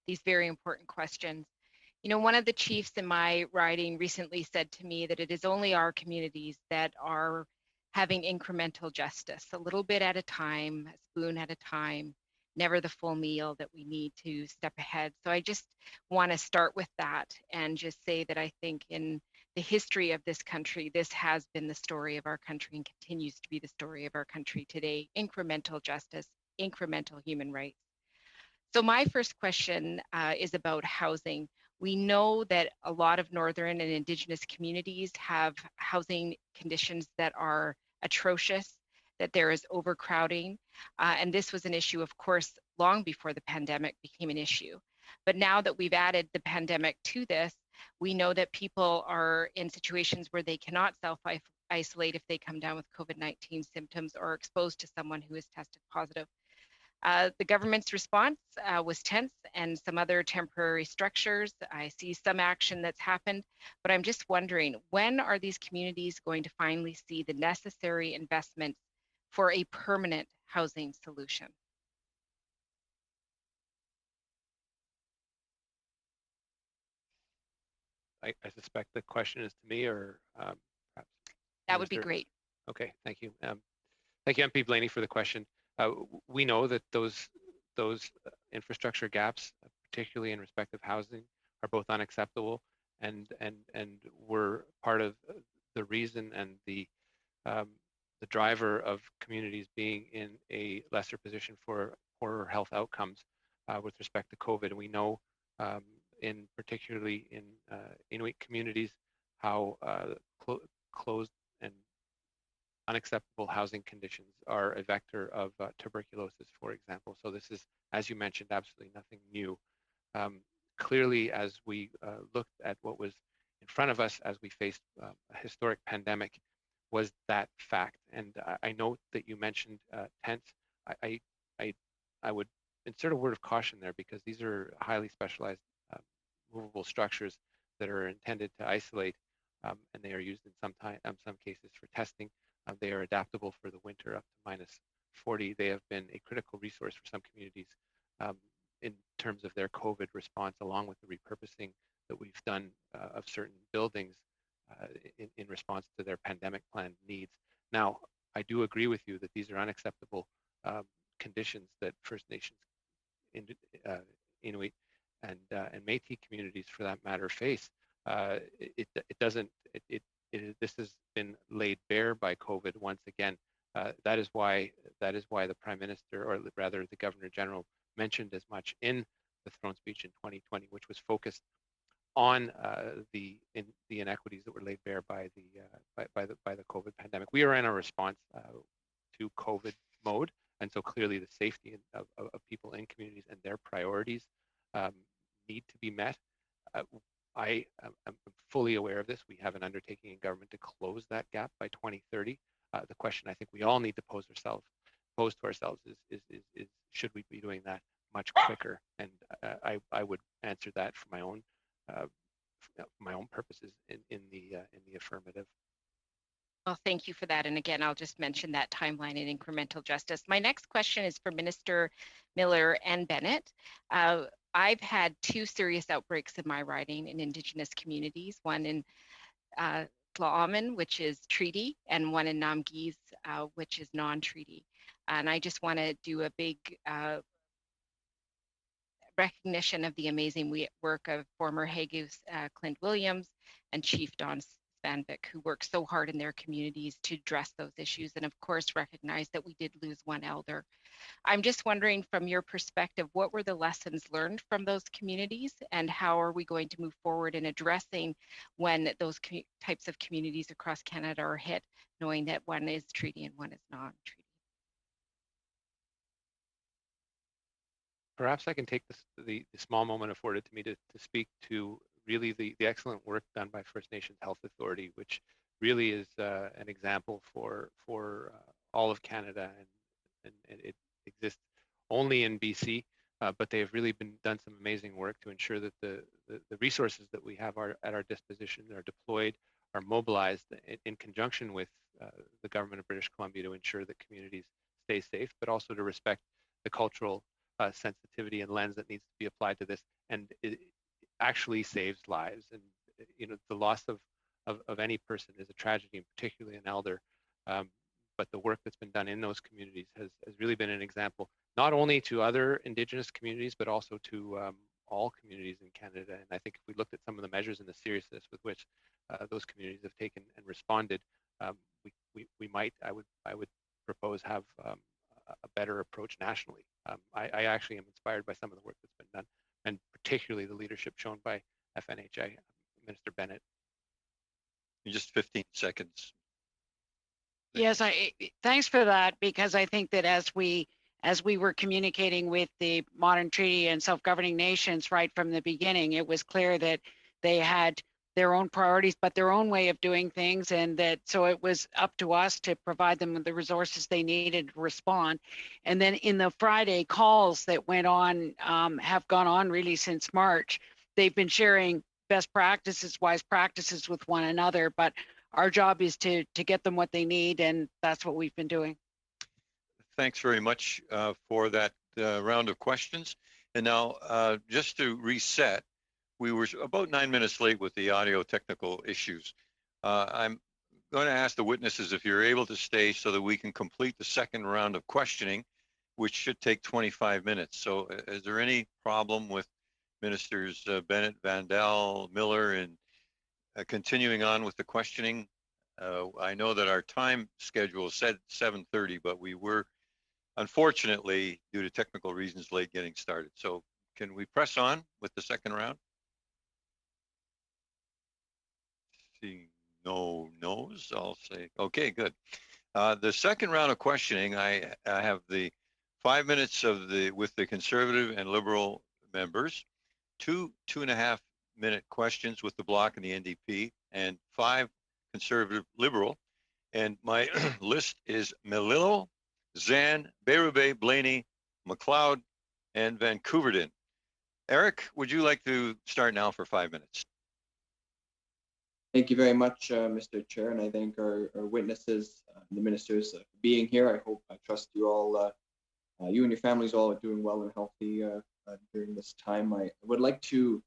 these very important questions. You know, one of the chiefs in my riding recently said to me that it is only our communities that are having incremental justice, a little bit at a time, a spoon at a time, never the full meal, that we need to step ahead. So I just want to start with that and just say that I think in the history of this country, this has been the story of our country and continues to be the story of our country today: incremental justice, incremental human rights. So my first question is about housing. We know that a lot of Northern and Indigenous communities have housing conditions that are atrocious, that there is overcrowding. And this was an issue, of course, long before the pandemic became an issue. But now that we've added the pandemic to this, we know that people are in situations where they cannot self-isolate if they come down with COVID-19 symptoms or are exposed to someone who is tested positive. The government's response was tense and some other temporary structures. I see some action that's happened, but I'm just wondering, when are these communities going to finally see the necessary investments for a permanent housing solution? I suspect the question is to me, or perhaps that would be Minister? great. Okay, thank you. Thank you, MP Blaney, for the question. We know that those infrastructure gaps, particularly in respect of housing, are both unacceptable and were part of the reason and the driver of communities being in a lesser position for poorer health outcomes with respect to COVID. And we know, particularly in Inuit communities, how closed and unacceptable housing conditions are a vector of tuberculosis, for example. So this is, as you mentioned, absolutely nothing new. Clearly, as we looked at what was in front of us as we faced a historic pandemic, was that fact. And I note that you mentioned tents. I would insert a word of caution there, because these are highly specialized movable structures that are intended to isolate, and they are used in some cases for testing. They are adaptable for the winter up to -40. They have been a critical resource for some communities in terms of their COVID response, along with the repurposing that we've done of certain buildings in response to their pandemic plan needs. Now, I do agree with you that these are unacceptable conditions that First Nations, Inuit, and Métis communities, for that matter, face. This has been laid bare by COVID once again. That is why the Prime Minister, or rather the Governor General, mentioned as much in the throne speech in 2020, which was focused on the inequities that were laid bare by the COVID pandemic. We are in a response to COVID mode, and so clearly the safety of people in communities and their priorities need to be met. I am fully aware of this. We have an undertaking in government to close that gap by 2030. The question I think we all need to pose to ourselves is should we be doing that much quicker? And I would answer that for my own purposes in the affirmative. Well, thank you for that. And again, I'll just mention that timeline in incremental justice. My next question is for Minister Miller and Bennett. I've had two serious outbreaks in my riding in Indigenous communities, one in Tla'amin, which is treaty, and one in Namgis, which is non-treaty. And I just want to do a big recognition of the amazing work of former Hagus Clint Williams and Chief Don Svanvik, who worked so hard in their communities to address those issues, and of course recognize that we did lose one elder. I'm just wondering, from your perspective, what were the lessons learned from those communities, and how are we going to move forward in addressing when those types of communities across Canada are hit, knowing that one is treaty and one is non-treaty? Perhaps I can take the small moment afforded to me to speak to really the excellent work done by First Nations Health Authority, which really is an example for all of Canada, and it exists only in BC, but they have really done some amazing work to ensure that the resources that we have at our disposition are deployed, are mobilized in conjunction with the government of British Columbia to ensure that communities stay safe, but also to respect the cultural sensitivity and lens that needs to be applied to this, and it actually saves lives. And the loss of any person is a tragedy, and particularly an elder. But the work that's been done in those communities has really been an example, not only to other Indigenous communities, but also to all communities in Canada. And I think if we looked at some of the measures and the seriousness with which those communities have taken and responded, we might, I would propose, have a better approach nationally. I actually am inspired by some of the work that's been done, and particularly the leadership shown by FNHI, Minister Bennett. In just 15 seconds. Yes, thanks for that, because I think that as we were communicating with the modern treaty and self-governing nations right from the beginning, it was clear that they had their own priorities, but their own way of doing things, and that so it was up to us to provide them with the resources they needed to respond. And then in the Friday calls that went on, have gone on really since March, they've been sharing best practices, wise practices with one another, but our job is to get them what they need, and that's what we've been doing. Thanks very much for that round of questions. And now, just to reset, we were about 9 minutes late with the audio technical issues. I'm going to ask the witnesses if you're able to stay so that we can complete the second round of questioning, which should take 25 minutes. So is there any problem with Ministers Bennett, Vandal, Miller, and continuing on with the questioning? I know that our time schedule said 7:30, but we were, unfortunately, due to technical reasons, late getting started. So can we press on with the second round? Seeing no no's, I'll say, okay, good. The second round of questioning, I have the 5 minutes with the Conservative and Liberal members, 2.5 minute questions with the Bloc and the NDP, and 5 Conservative Liberal. And my list is Melillo, Zan, Berube, Blaney, McLeod, and Vancouverden. Eric, would you like to start now for 5 minutes? Thank you very much, Mr. Chair, and I thank our witnesses, the ministers, for being here. I trust you all, you and your families all are doing well and healthy during this time. I would like to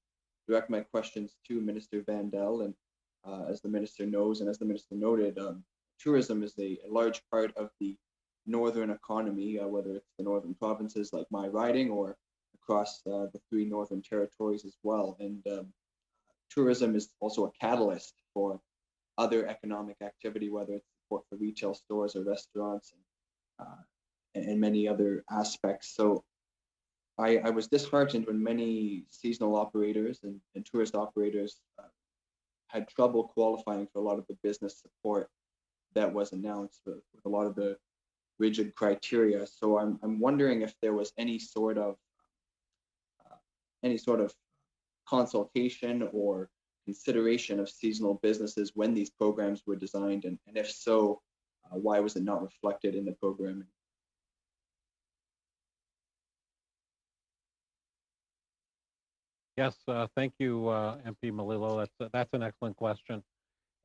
direct my questions to Minister Vandal, and as the minister knows, and as the minister noted, tourism is a large part of the northern economy, whether it's the northern provinces like my riding or across the 3 northern territories as well. And tourism is also a catalyst for other economic activity, whether it's support for retail stores or restaurants, and many other aspects. So I was disheartened when many seasonal operators and tourist operators had trouble qualifying for a lot of the business support that was announced with a lot of the rigid criteria. So I'm wondering if there was any sort of consultation or consideration of seasonal businesses when these programs were designed, and if so, why was it not reflected in the programming? Yes, thank you, MP Melillo. That's an excellent question.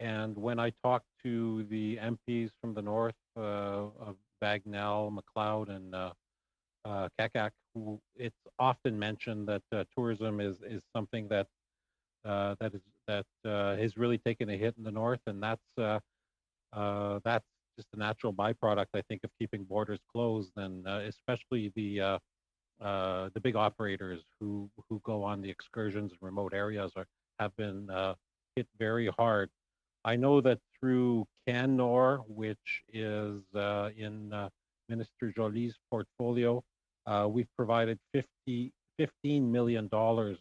And when I talk to the MPs from the north of Bagnell, McLeod, and Kekak, it's often mentioned that tourism is something that has really taken a hit in the north, and that's just a natural byproduct, I think, of keeping borders closed, and especially the big operators who go on the excursions in remote areas have been hit very hard. I know that through CanNor, which is in Minister Jolie's portfolio, we've provided $15 million to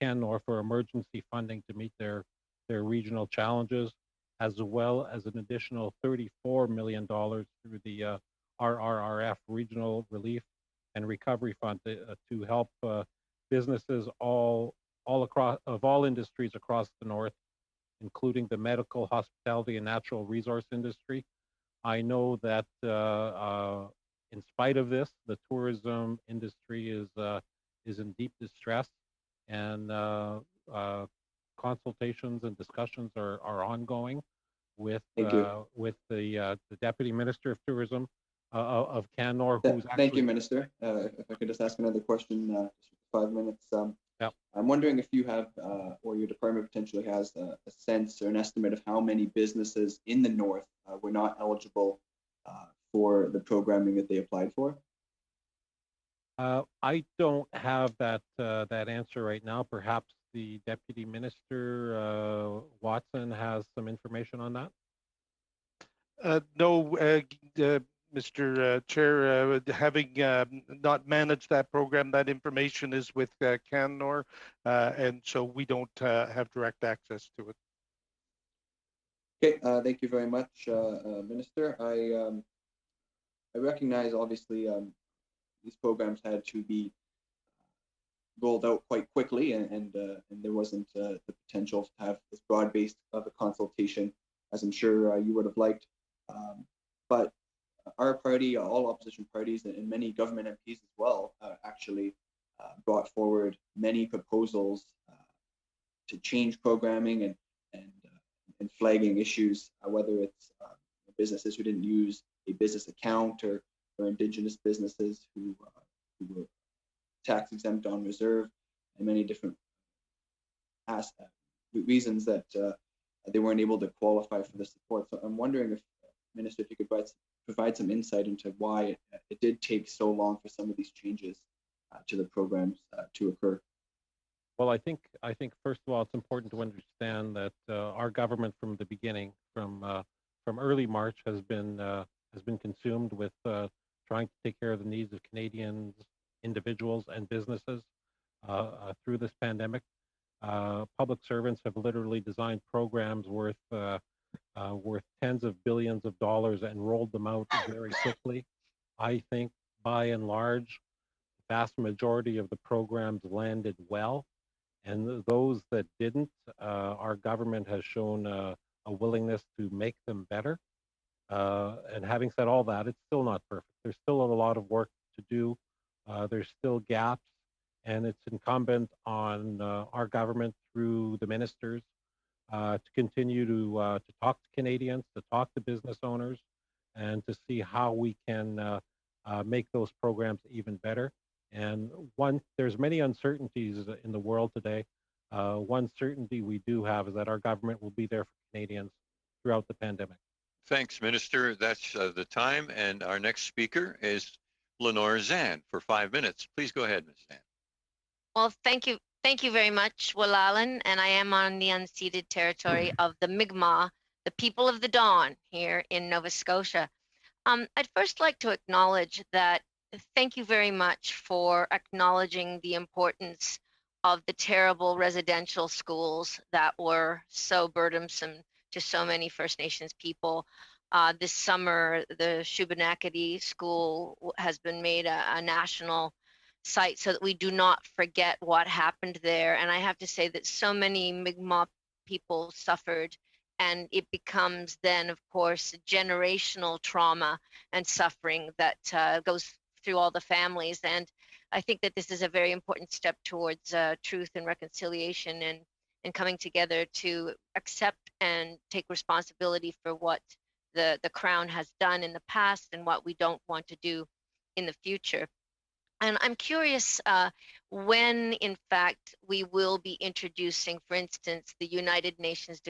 CanNor for emergency funding to meet their regional challenges, as well as an additional $34 million through the RRRF Regional Relief and Recovery Fund to help businesses all across of all industries across the north, including the medical, hospitality, and natural resource industry. I know that in spite of this, the tourism industry is in deep distress, and consultations and discussions are ongoing with the Deputy Minister of Tourism of CanNor, who's actually... Thank you, Minister. If I could just ask another question, just for 5 minutes. Yeah. I'm wondering if you have, or your department potentially has, a sense or an estimate of how many businesses in the north were not eligible for the programming that they applied for. I don't have that answer right now. Perhaps the Deputy Minister Watson has some information on that. No, Mr. Chair, having not managed that program, that information is with CanNor, and so we don't have direct access to it. Okay, thank you very much, Minister. I recognize, obviously, these programs had to be rolled out quite quickly, and there wasn't the potential to have this broad-based of a consultation, as I'm sure you would have liked. But our party, all opposition parties, and many government MPs as well, actually brought forward many proposals to change programming and flagging issues, whether it's businesses who didn't use a business account, or Indigenous businesses who were tax exempt on reserve, and many different reasons that they weren't able to qualify for the support. So I'm wondering if, Minister, if you could provide some insight into why it did take so long for some of these changes to the programs to occur. Well, I think first of all, it's important to understand that our government from the beginning, from early March, has been consumed with trying to take care of the needs of Canadians, individuals, and businesses through this pandemic. Public servants have literally designed programs worth tens of billions of dollars and rolled them out very quickly. I think by and large, the vast majority of the programs landed well, and those that didn't, our government has shown a willingness to make them better. And having said all that, it's still not perfect. There's still a lot of work to do. There's still gaps, and it's incumbent on our government through the ministers to continue to talk to Canadians, to talk to business owners, and to see how we can make those programs even better. And there's many uncertainties in the world today. One certainty we do have is that our government will be there for Canadians throughout the pandemic. Thanks, Minister. That's the time. And our next speaker is Lenore Zan for 5 minutes. Please go ahead, Ms. Zan. Well, thank you. Thank you very much, Willalan. And I am on the unceded territory of the Mi'kmaq, the people of the Dawn here in Nova Scotia. I'd first like to acknowledge that thank you very much for acknowledging the importance of the terrible residential schools that were so burdensome to so many First Nations people. This summer, the Shubenacadie School has been made a national site so that we do not forget what happened there. And I have to say that so many Mi'kmaq people suffered, and it becomes then, of course, generational trauma and suffering that goes through all the families. And I think that this is a very important step towards truth and reconciliation, and coming together to accept and take responsibility for what the Crown has done in the past and what we don't want to do in the future. And I'm curious when, in fact, we will be introducing, for instance, the United Nations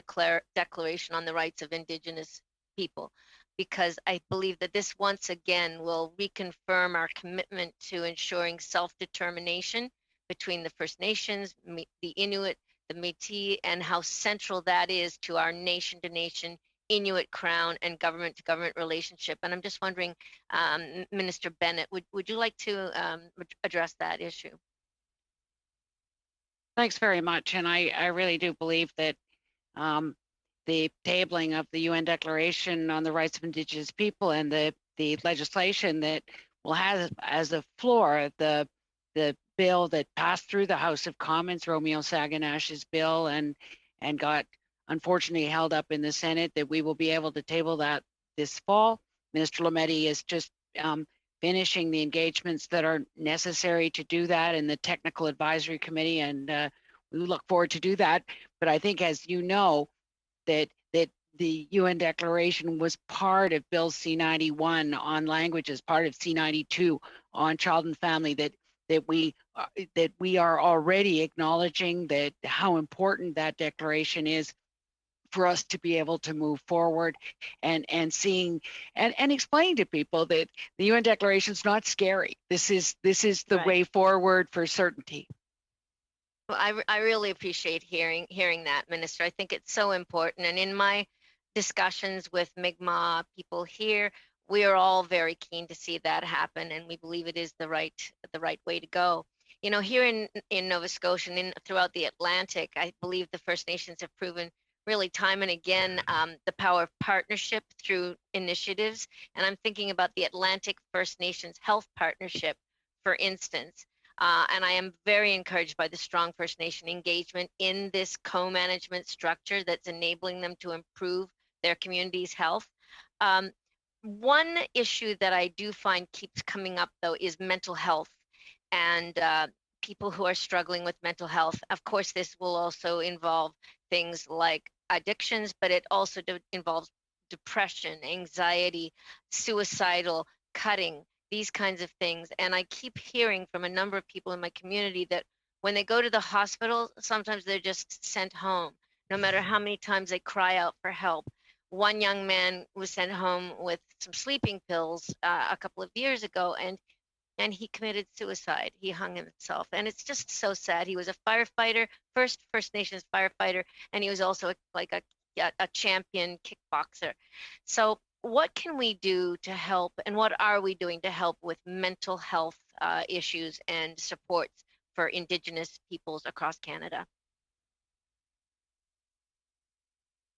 Declaration on the Rights of Indigenous People, because I believe that this once again will reconfirm our commitment to ensuring self-determination between the First Nations, the Inuit, the Métis, and how central that is to our nation-to-nation Inuit Crown and government-to-government relationship. And I'm just wondering, Minister Bennett, would you like to address that issue? Thanks very much. And I really do believe that the tabling of the UN Declaration on the Rights of Indigenous People and the legislation that will have as a floor the bill that passed through the House of Commons, Romeo Saganash's bill, and got unfortunately held up in the Senate, that we will be able to table that this fall. Minister Lametti is just finishing the engagements that are necessary to do that in the Technical Advisory Committee, and we look forward to do that. But I think, as you know, that the UN Declaration was part of Bill C-91 on languages, part of C-92 on child and family, that we are already acknowledging that how important that declaration is for us to be able to move forward and seeing and explaining to people that the UN Declaration is not scary. This is the way forward for certainty. Well, I really appreciate hearing that, Minister. I think it's so important. And in my discussions with Mi'kmaq people here, we are all very keen to see that happen, and we believe it is the right way to go. You know, here in Nova Scotia and throughout the Atlantic, I believe the First Nations have proven really time and again the power of partnership through initiatives. And I'm thinking about the Atlantic First Nations Health Partnership, for instance. And I am very encouraged by the strong First Nation engagement in this co-management structure that's enabling them to improve their community's health. One issue that I do find keeps coming up, though, is mental health and people who are struggling with mental health. Of course, this will also involve things like addictions, but it also involves depression, anxiety, suicidal, cutting, these kinds of things. And I keep hearing from a number of people in my community that when they go to the hospital, sometimes they're just sent home, no matter how many times they cry out for help. One young man was sent home with some sleeping pills a couple of years ago, and he committed suicide. He hung himself, and it's just so sad. He was a firefighter, First Nations firefighter, and he was also like a champion kickboxer. So what can we do to help, and what are we doing to help with mental health issues and supports for Indigenous peoples across Canada?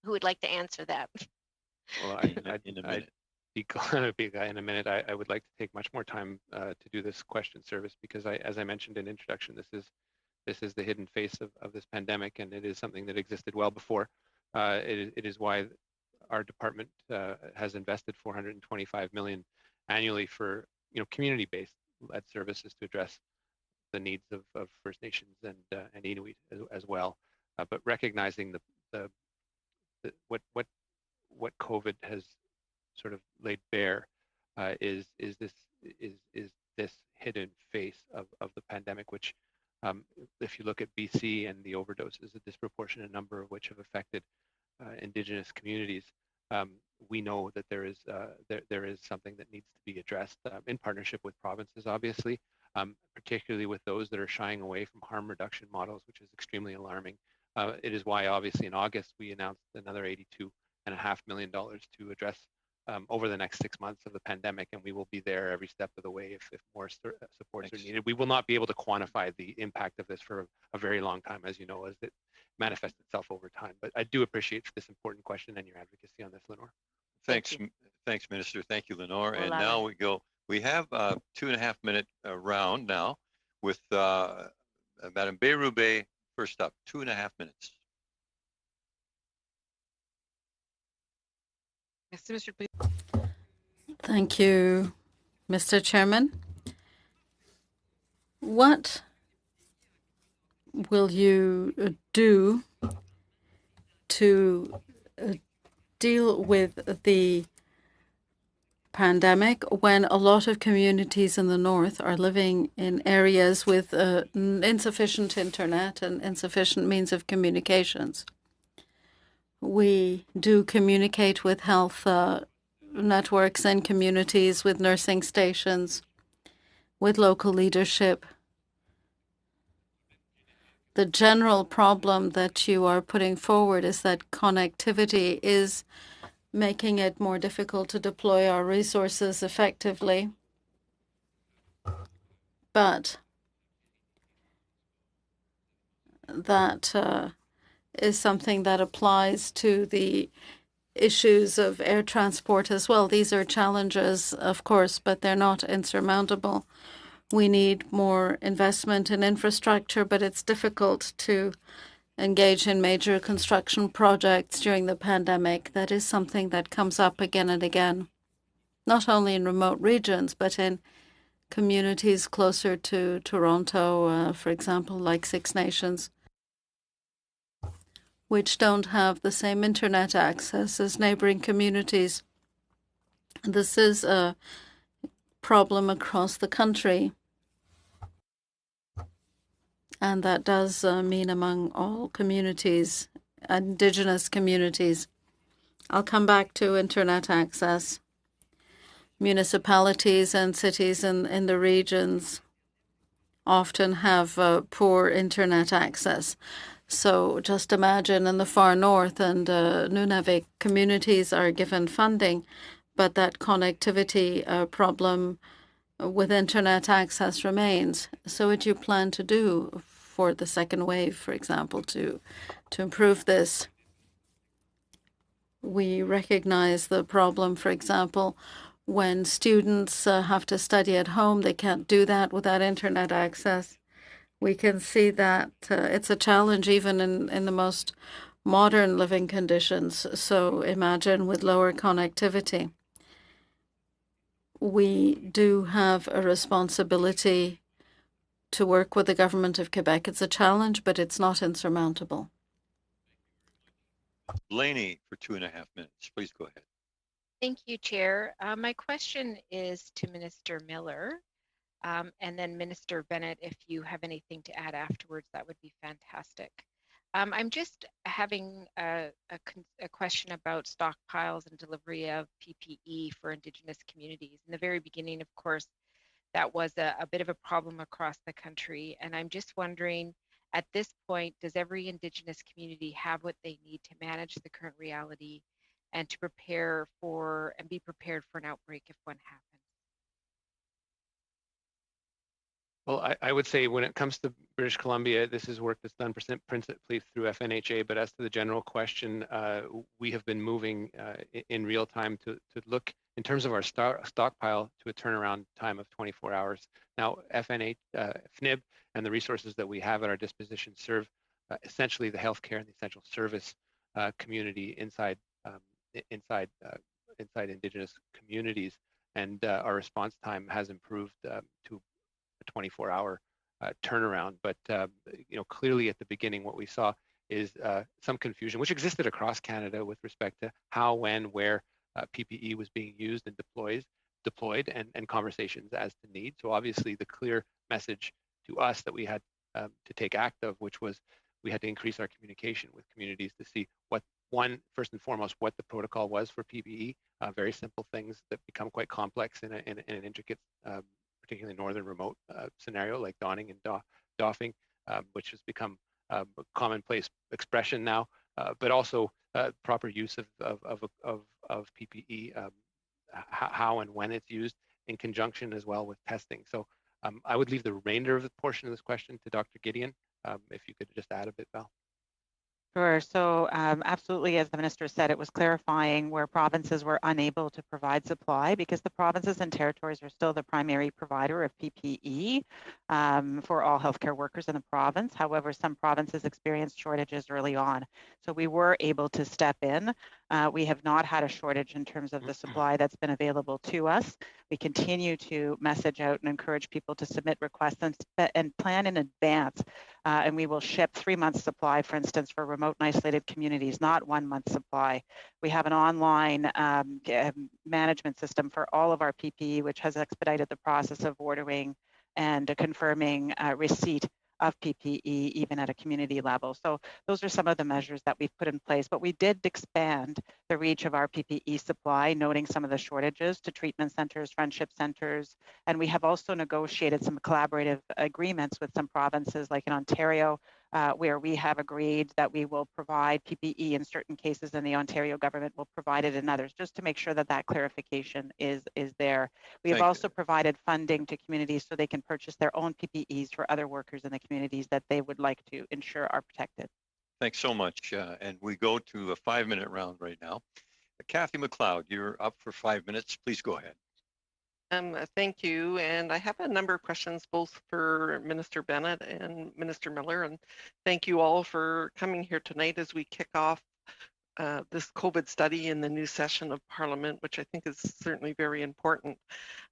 Who would like to answer that? Well, in a minute. In a minute, I would like to take much more time to do this question service, because as I mentioned in introduction, this is the hidden face of this pandemic, and it is something that existed well before. It is why our department has invested $425 million annually for community-based led services to address the needs of First Nations and Inuit as well, but recognizing what COVID has sort of laid bare is this hidden face of the pandemic, which if you look at BC and the overdoses, a disproportionate number of which have affected Indigenous communities, we know that there is something that needs to be addressed in partnership with provinces, obviously, particularly with those that are shying away from harm reduction models, which is extremely alarming. It is why, obviously, in August we announced another $82.5 million to address over the next 6 months of the pandemic, and we will be there every step of the way if more supports are needed. We will not be able to quantify the impact of this for a very long time, as you know, as it manifests itself over time. But I do appreciate this important question and your advocacy on this, Lenore. Thanks, thanks, Minister. Thank you, Lenore. We'll and love now it. we go. We have a 2.5 minute round now with Madam Beyroube first up. 2.5 minutes. Yes, Mr. Thank you, Mr. Chairman. What will you do to deal with the pandemic when a lot of communities in the north are living in areas with insufficient internet and insufficient means of communications? We do communicate with health networks and communities, with nursing stations, with local leadership. The general problem that you are putting forward is that connectivity is making it more difficult to deploy our resources effectively. But that is something that applies to the issues of air transport as well. These are challenges, of course, but they're not insurmountable. We need more investment in infrastructure, but it's difficult to engage in major construction projects during the pandemic. That is something that comes up again and again, not only in remote regions, but in communities closer to Toronto, for example, like Six Nations, which don't have the same internet access as neighboring communities. This is a problem across the country, and that does mean among all communities, Indigenous communities. I'll come back to internet access. Municipalities and cities in the regions often have poor internet access. So just imagine in the far north and Nunavik communities are given funding, but that connectivity problem with internet access remains. So what do you plan to do for the second wave, for example, to improve this? We recognize the problem, for example, when students have to study at home, they can't do that without internet access. We can see that it's a challenge even in the most modern living conditions. So imagine with lower connectivity. We do have a responsibility to work with the government of Quebec. It's a challenge, but it's not insurmountable. Blaney for 2.5 minutes. Please go ahead. Thank you, Chair. My question is to Minister Miller. And then Minister Bennett, if you have anything to add afterwards, that would be fantastic. I'm just having a question about stockpiles and delivery of PPE for Indigenous communities. In the very beginning, of course, that was a bit of a problem across the country. And I'm just wondering, at this point, does every Indigenous community have what they need to manage the current reality and to prepare for and be prepared for an outbreak if one happens? Well, I would say when it comes to British Columbia, this is work that's done principally through FNHA. But as to the general question, we have been moving in real time to look in terms of our stockpile to a turnaround time of 24 hours. Now, FNIB and the resources that we have at our disposition serve essentially the healthcare and the essential service community inside Indigenous communities, and our response time has improved to a 24-hour turnaround. But clearly at the beginning, what we saw is some confusion, which existed across Canada with respect to how, when, where PPE was being used and deployed, and conversations as to need. So obviously, the clear message to us that we had to take act of, which was we had to increase our communication with communities to see first and foremost, what the protocol was for PPE. Very simple things that become quite complex in an intricate, particularly northern remote scenario like donning and doffing, which has become a commonplace expression now, but also proper use of PPE how and when it's used in conjunction as well with testing. So I would leave the remainder of the portion of this question to Dr. Gideon. If you could just add a bit, Val. Sure. So absolutely, as the minister said, it was clarifying where provinces were unable to provide supply because the provinces and territories are still the primary provider of PPE for all healthcare workers in the province. However, some provinces experienced shortages early on. So we were able to step in. We have not had a shortage in terms of the supply that's been available to us. We continue to message out and encourage people to submit requests and plan in advance. And we will ship 3 months supply, for instance, for remote and isolated communities, not 1 month supply. We have an online management system for all of our PPE, which has expedited the process of ordering and confirming receipt of PPE, even at a community level. So those are some of the measures that we've put in place, but we did expand the reach of our PPE supply, noting some of the shortages to treatment centers, friendship centers, and we have also negotiated some collaborative agreements with some provinces, like in Ontario, where we have agreed that we will provide PPE in certain cases and the Ontario government will provide it in others, just to make sure that that clarification is there. We have also provided funding to communities so they can purchase their own PPEs for other workers in the communities that they would like to ensure are protected. Thanks so much. And we go to a 5-minute round right now. Kathy McLeod, you're up for 5 minutes. Please go ahead. Thank you. And I have a number of questions both for Minister Bennett and Minister Miller. And thank you all for coming here tonight as we kick off this COVID study in the new session of Parliament, which I think is certainly very important.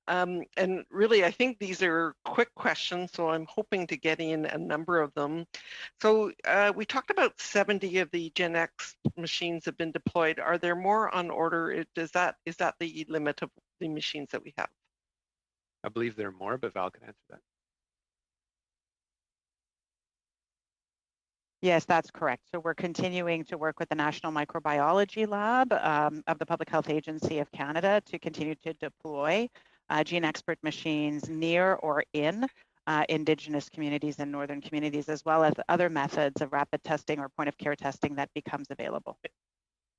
And really, I think these are quick questions, so I'm hoping to get in a number of them. So we talked about 70 of the Gen X machines have been deployed. Are there more on order? Is that the limit of the machines that we have? I believe there are more, but Val can answer that. Yes, that's correct. So we're continuing to work with the National Microbiology Lab of the Public Health Agency of Canada to continue to deploy gene expert machines near or in Indigenous communities and northern communities, as well as other methods of rapid testing or point of care testing that becomes available.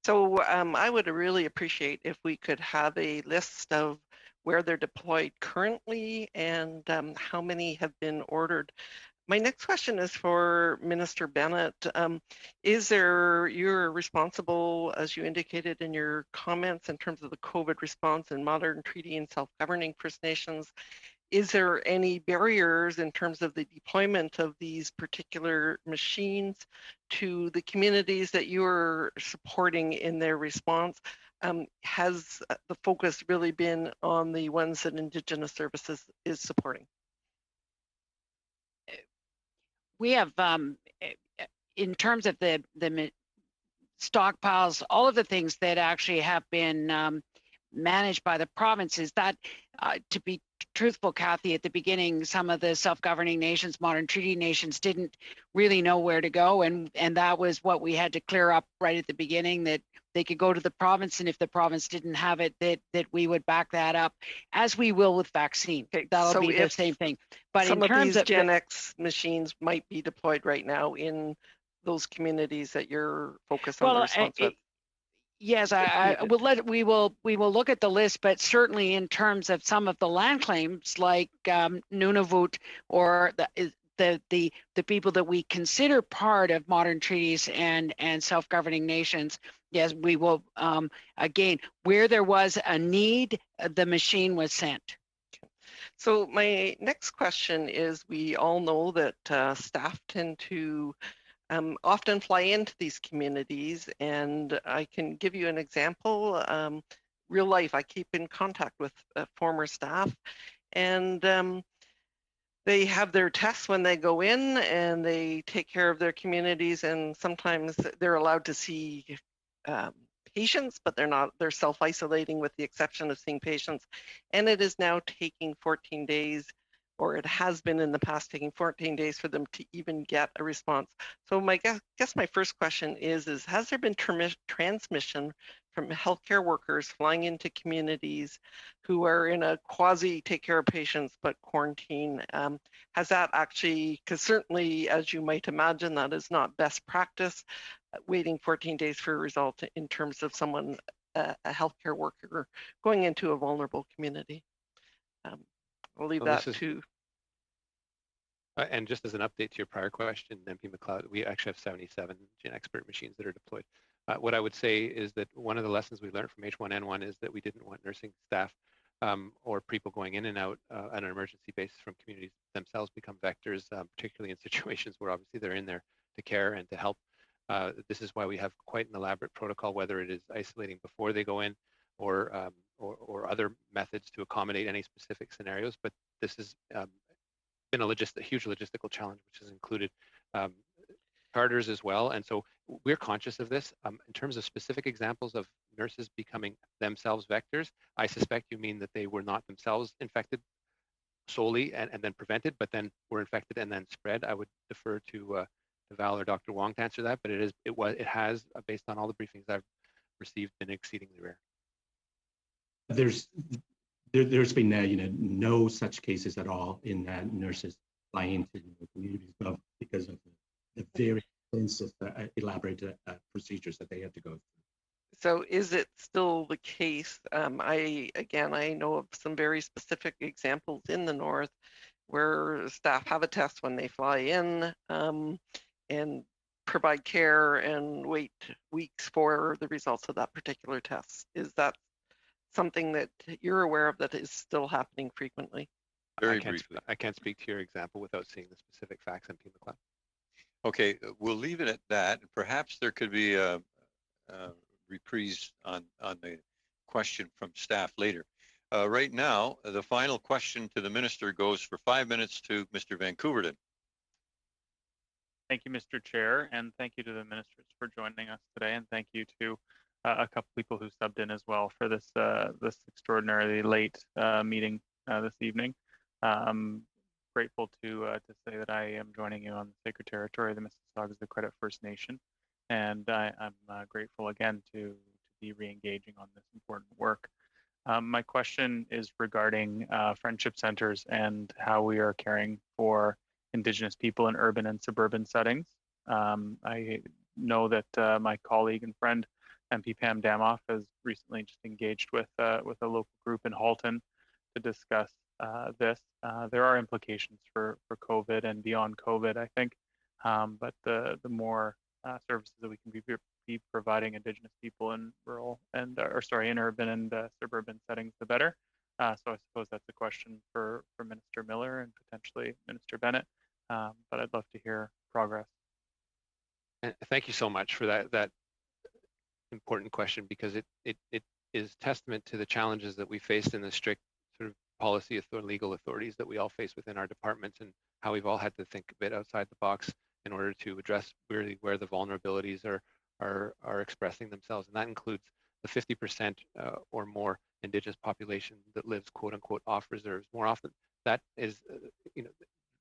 So I would really appreciate if we could have a list of where they're deployed currently and how many have been ordered. My next question is for Minister Bennett. You're responsible, as you indicated in your comments, in terms of the COVID response in modern treaty and self-governing First Nations. Is there any barriers in terms of the deployment of these particular machines to the communities that you are supporting in their response? Has the focus really been on the ones that Indigenous Services is supporting? We have, in terms of the stockpiles, all of the things that actually have been managed by the provinces, that to be truthful, Kathy, at the beginning, some of the self-governing nations, modern treaty nations, didn't really know where to go, and that was what we had to clear up right at the beginning, that they could go to the province, and if the province didn't have it, that we would back that up, as we will with vaccine. Okay, that'll be the same thing. But in terms of Gen X machines might be deployed right now in those communities that you're focused on the response with. Yes, we will look at the list, but certainly in terms of some of the land claims like Nunavut or the people that we consider part of modern treaties and self-governing nations, yes, we will, again, where there was a need, the machine was sent. So my next question is, we all know that staff tend to often fly into these communities, and I can give you an example. Real life, I keep in contact with former staff, and they have their tests when they go in, and they take care of their communities, and sometimes they're allowed to see patients, but they're self-isolating with the exception of seeing patients, and it is now taking 14 days, or it has been in the past taking 14 days for them to even get a response. So my guess my first question is has there been transmission from healthcare workers flying into communities who are in a quasi take care of patients but quarantine? Has that actually, because certainly as you might imagine, that is not best practice, waiting 14 days for a result in terms of someone a healthcare worker going into a vulnerable community. I'll leave Well, that to. And just as an update to your prior question, MP McLeod, we actually have 77 Gen Expert machines that are deployed. What I would say is that one of the lessons we learned from H1N1 is that we didn't want nursing staff or people going in and out on an emergency basis from communities themselves become vectors, particularly in situations where obviously they're in there to care and to help. This is why we have quite an elaborate protocol, whether it is isolating before they go in or other methods to accommodate any specific scenarios. But this has been a huge logistical challenge, which has included charters as well. And so we're conscious of this. In terms of specific examples of nurses becoming themselves vectors, I suspect you mean that they were not themselves infected solely and then prevented, but then were infected and then spread. I would defer to Val or Dr. Wong to answer that, but it has, based on all the briefings I've received, been exceedingly rare. There's been no such cases at all in nurses flying into communities because of the very extensive, elaborate procedures that they had to go through. So is it still the case? I know of some very specific examples in the north where staff have a test when they fly in and provide care and wait weeks for the results of that particular test. Is that something that you're aware of that is still happening frequently? Very briefly. I can't speak to your example without seeing the specific facts, MP McLeod. Okay, we'll leave it at that. Perhaps there could be a reprise on the question from staff later. Right now, the final question to the minister goes for 5 minutes to Mr. Vancouverton. Thank you, Mr. Chair, and thank you to the ministers for joining us today, and thank you to a couple people who subbed in as well for this this extraordinarily late meeting this evening. Grateful to say that I am joining you on the sacred territory of the Mississaugas of the Credit First Nation, and I'm grateful again to be re-engaging on this important work. My question is regarding friendship centers and how we are caring for Indigenous people in urban and suburban settings. I know that my colleague and friend MP Pam Damoff has recently just engaged with a local group in Halton to discuss this. There are implications for COVID and beyond COVID, I think, but the more services that we can be providing Indigenous people in rural and in urban and suburban settings, the better. So I suppose that's a question for Minister Miller and potentially Minister Bennett, but I'd love to hear progress. And thank you so much for that important question, because it is testament to the challenges that we faced in the strict sort of policy legal authorities that we all face within our departments, and how we've all had to think a bit outside the box in order to address really where the vulnerabilities are expressing themselves. And that includes the 50% or more Indigenous population that lives quote unquote off reserves. More often, that is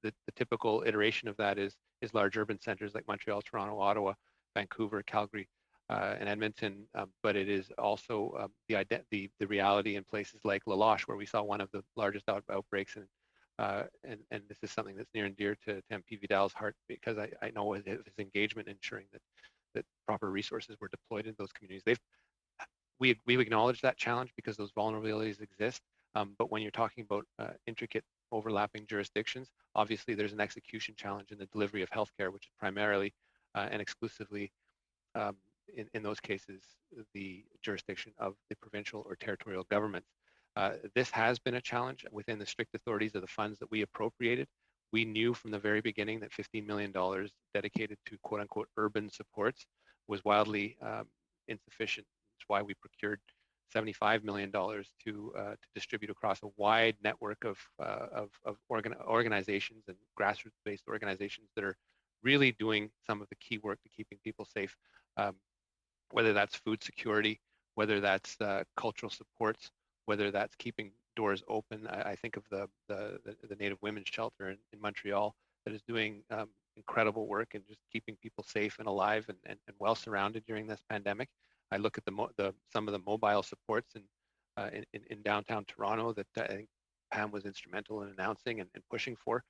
the typical iteration of that is large urban centers like Montreal, Toronto, Ottawa, Vancouver, Calgary, and Edmonton, but it is also the reality in places like La Loche, where we saw one of the largest outbreaks, and this is something that's near and dear to MP Vidal's heart, because I know his engagement ensuring that proper resources were deployed in those communities. We acknowledge that challenge because those vulnerabilities exist, but when you're talking about intricate overlapping jurisdictions, obviously there's an execution challenge in the delivery of healthcare, which is primarily and exclusively in those cases the jurisdiction of the provincial or territorial governments. This has been a challenge within the strict authorities of the funds that we appropriated. We knew from the very beginning that $15 million dedicated to quote unquote urban supports was wildly insufficient. That's why we procured $75 million to distribute across a wide network of organizations and grassroots-based organizations that are really doing some of the key work to keeping people safe, whether that's food security, whether that's cultural supports, whether that's keeping doors open. I think of the Native Women's Shelter in Montreal that is doing incredible work and just keeping people safe and alive and well surrounded during this pandemic. I look at some of the mobile supports in downtown Toronto that I think Pam was instrumental in announcing and pushing for.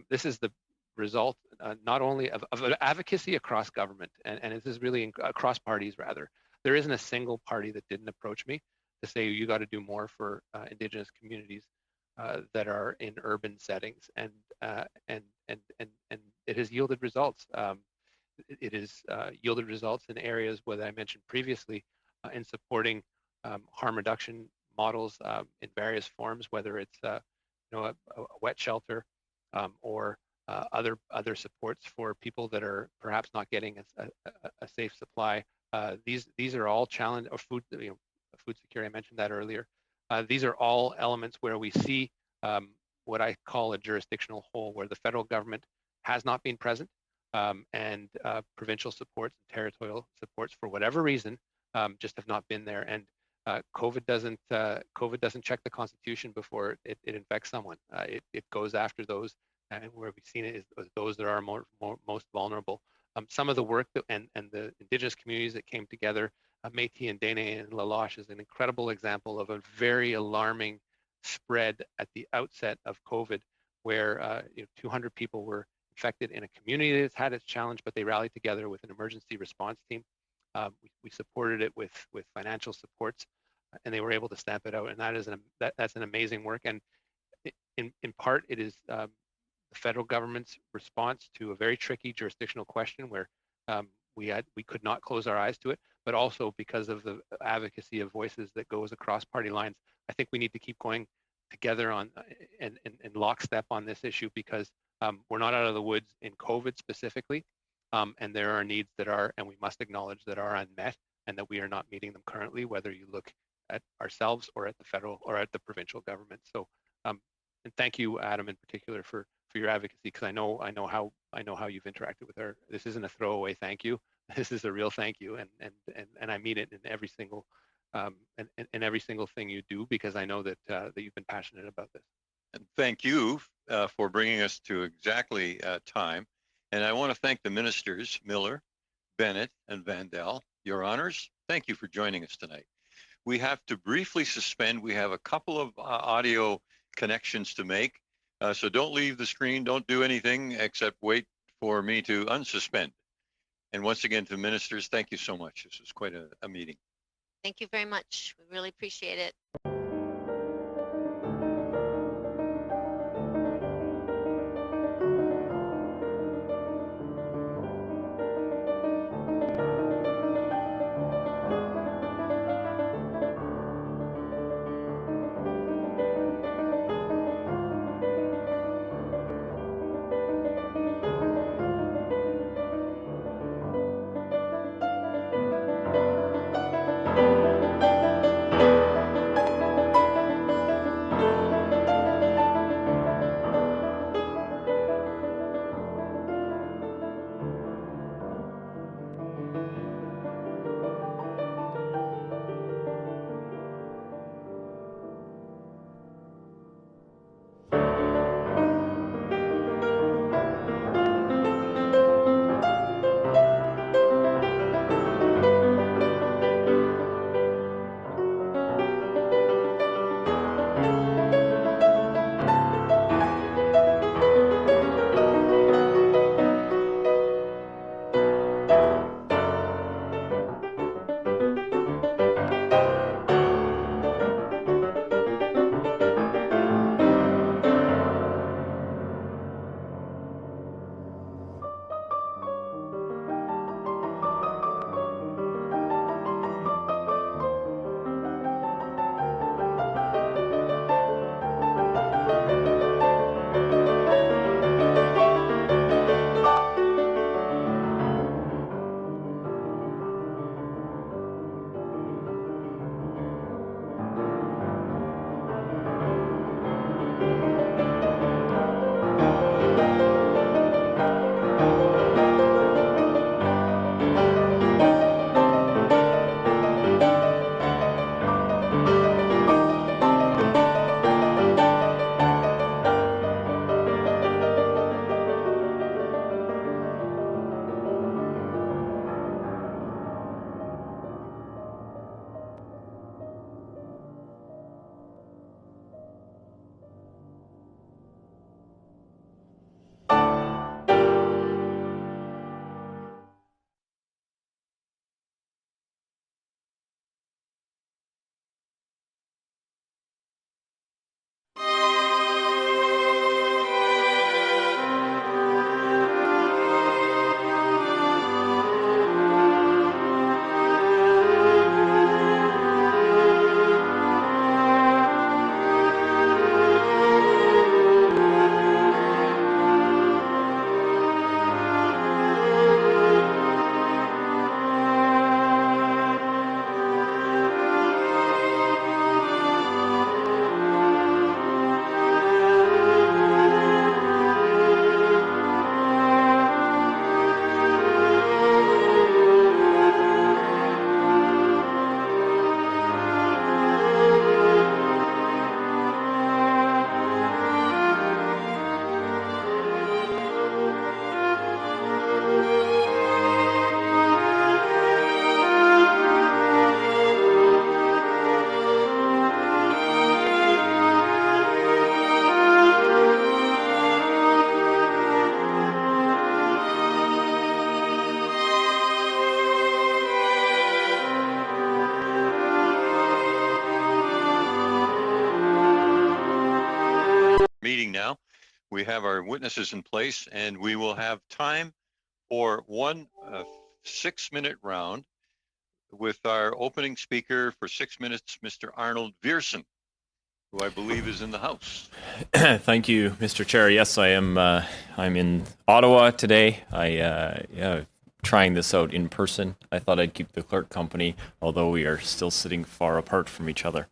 This is the result not only of advocacy across government, and this is really across parties rather, there isn't a single party that didn't approach me to say you got to do more for Indigenous communities that are in urban settings, and it has yielded results. It has yielded results in areas where I mentioned previously in supporting harm reduction models in various forms, whether it's a wet shelter or other supports for people that are perhaps not getting a safe supply. These are all challenge or food food security. I mentioned that earlier. These are all elements where we see what I call a jurisdictional hole, where the federal government has not been present, and provincial supports and territorial supports, for whatever reason, just have not been there. And COVID doesn't check the Constitution before it infects someone. It goes after those, and where we've seen it is those that are most vulnerable. Some of the work and the Indigenous communities that came together, Métis and Dene and La Loche, is an incredible example of a very alarming spread at the outset of COVID, where 200 people were infected in a community that's had its challenge, but they rallied together with an emergency response team. We supported it with financial supports, and they were able to stamp it out. And that's an amazing work. And in part, it is the federal government's response to a very tricky jurisdictional question where we could not close our eyes to it, but also because of the advocacy of voices that goes across party lines. I think we need to keep going together on and lockstep on this issue, because we're not out of the woods in COVID specifically, and there are needs that are, and we must acknowledge that are unmet, and that we are not meeting them currently, whether you look at ourselves or at the federal or at the provincial government. So, and thank you, Adam, in particular, for your advocacy, because I know how you've interacted with her. This isn't a throwaway thank you. This is a real thank you, and I mean it in every single in every single thing you do, because I know that that you've been passionate about this. And thank you for bringing us to exactly time. And I want to thank the ministers, Miller, Bennett, and Vandal. Your honors, thank you for joining us tonight. We have to briefly suspend. We have a couple of audio connections to make. So don't leave the screen. Don't do anything except wait for me to unsuspend. And once again, to ministers, thank you so much. This was quite a meeting. Thank you very much. We really appreciate it. we have our witnesses in place, and we will have time for one 6-minute round with our opening speaker for 6 minutes, Mr. Arnold Viersen, who I believe is in the house. Thank you, Mr. Chair. Yes, I am. I'm in Ottawa today. Trying this out in person. I thought I'd keep the clerk company, although we are still sitting far apart from each other.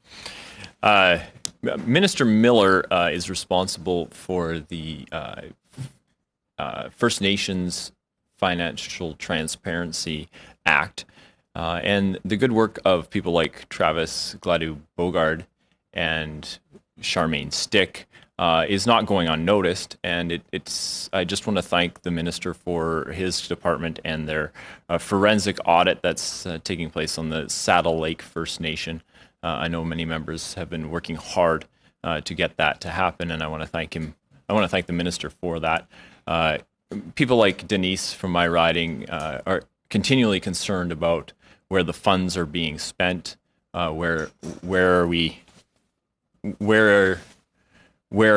Minister Miller is responsible for the First Nations Financial Transparency Act, and the good work of people like Travis Gladue-Bogard and Charmaine Stick is not going unnoticed, and I just want to thank the minister for his department and their forensic audit that's taking place on the Saddle Lake First Nation. I know many members have been working hard to get that to happen, and I want to thank him. I want to thank the minister for that. People like Denise from my riding are continually concerned about where the funds are being spent, where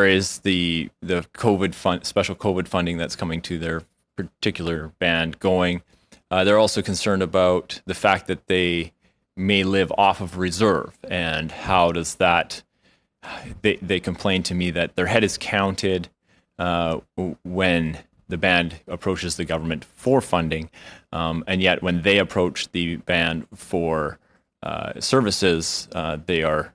is the COVID fund, special COVID funding that's coming to their particular band going. They're also concerned about the fact that they may live off of reserve, and how does that, they complain to me that their head is counted when the band approaches the government for funding, and yet when they approach the band for services, they are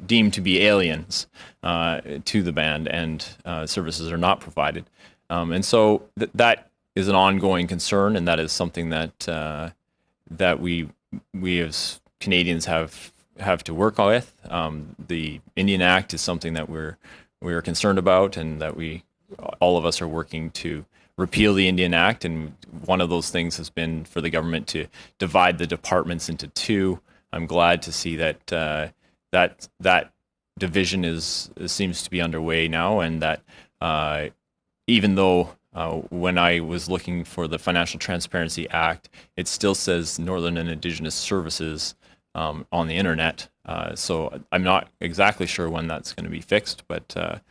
deemed to be aliens to the band, and services are not provided. And so that is an ongoing concern, and that is something that we as Canadians have to work with. The Indian Act is something that we're concerned about, and that all of us are working to repeal the Indian Act. And one of those things has been for the government to divide the departments into two. I'm glad to see that that division seems to be underway now, and that even though when I was looking for the Financial Transparency Act, it still says Northern and Indigenous Services on the internet. So I'm not exactly sure when that's going to be fixed, but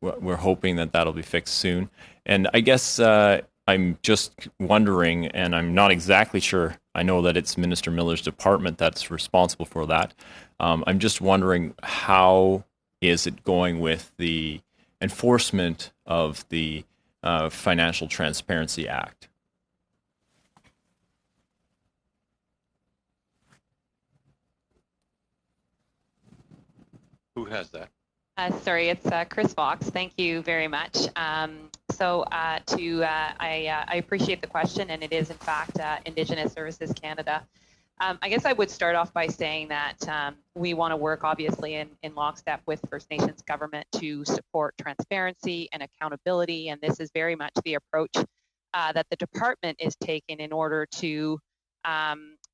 we're hoping that that'll be fixed soon. And I guess I'm just wondering, and I'm not exactly sure, I know that it's Minister Miller's department that's responsible for that. I'm just wondering, how is it going with the enforcement of the Financial Transparency Act? Who has that? Sorry, it's Chris Fox. Thank you very much. I appreciate the question, and it is in fact Indigenous Services Canada. I guess I would start off by saying that we want to work obviously in lockstep with First Nations government to support transparency and accountability, and this is very much the approach that the department is taking in order to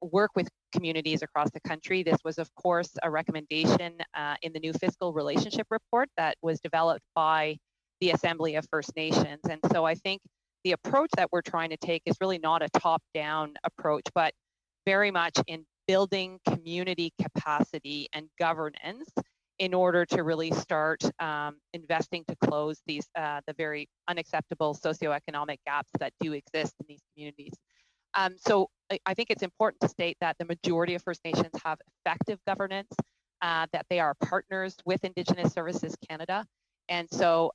work with communities across the country. This was, of course, a recommendation in the new fiscal relationship report that was developed by the Assembly of First Nations. And so I think the approach that we're trying to take is really not a top-down approach, but very much in building community capacity and governance in order to really start investing to close these the very unacceptable socioeconomic gaps that do exist in these communities. So I think it's important to state that the majority of First Nations have effective governance, that they are partners with Indigenous Services Canada. And so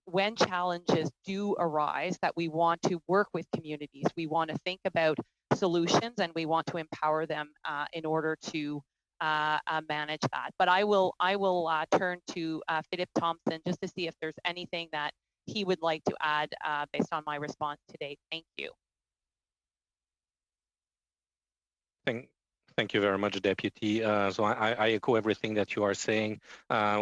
when challenges do arise, that we want to work with communities, we want to think about solutions, and we want to empower them in order to manage that. But I will turn to Philip Thompson just to see if there's anything that he would like to add based on my response today. Thank you. Thank you very much, Deputy. So I echo everything that you are saying.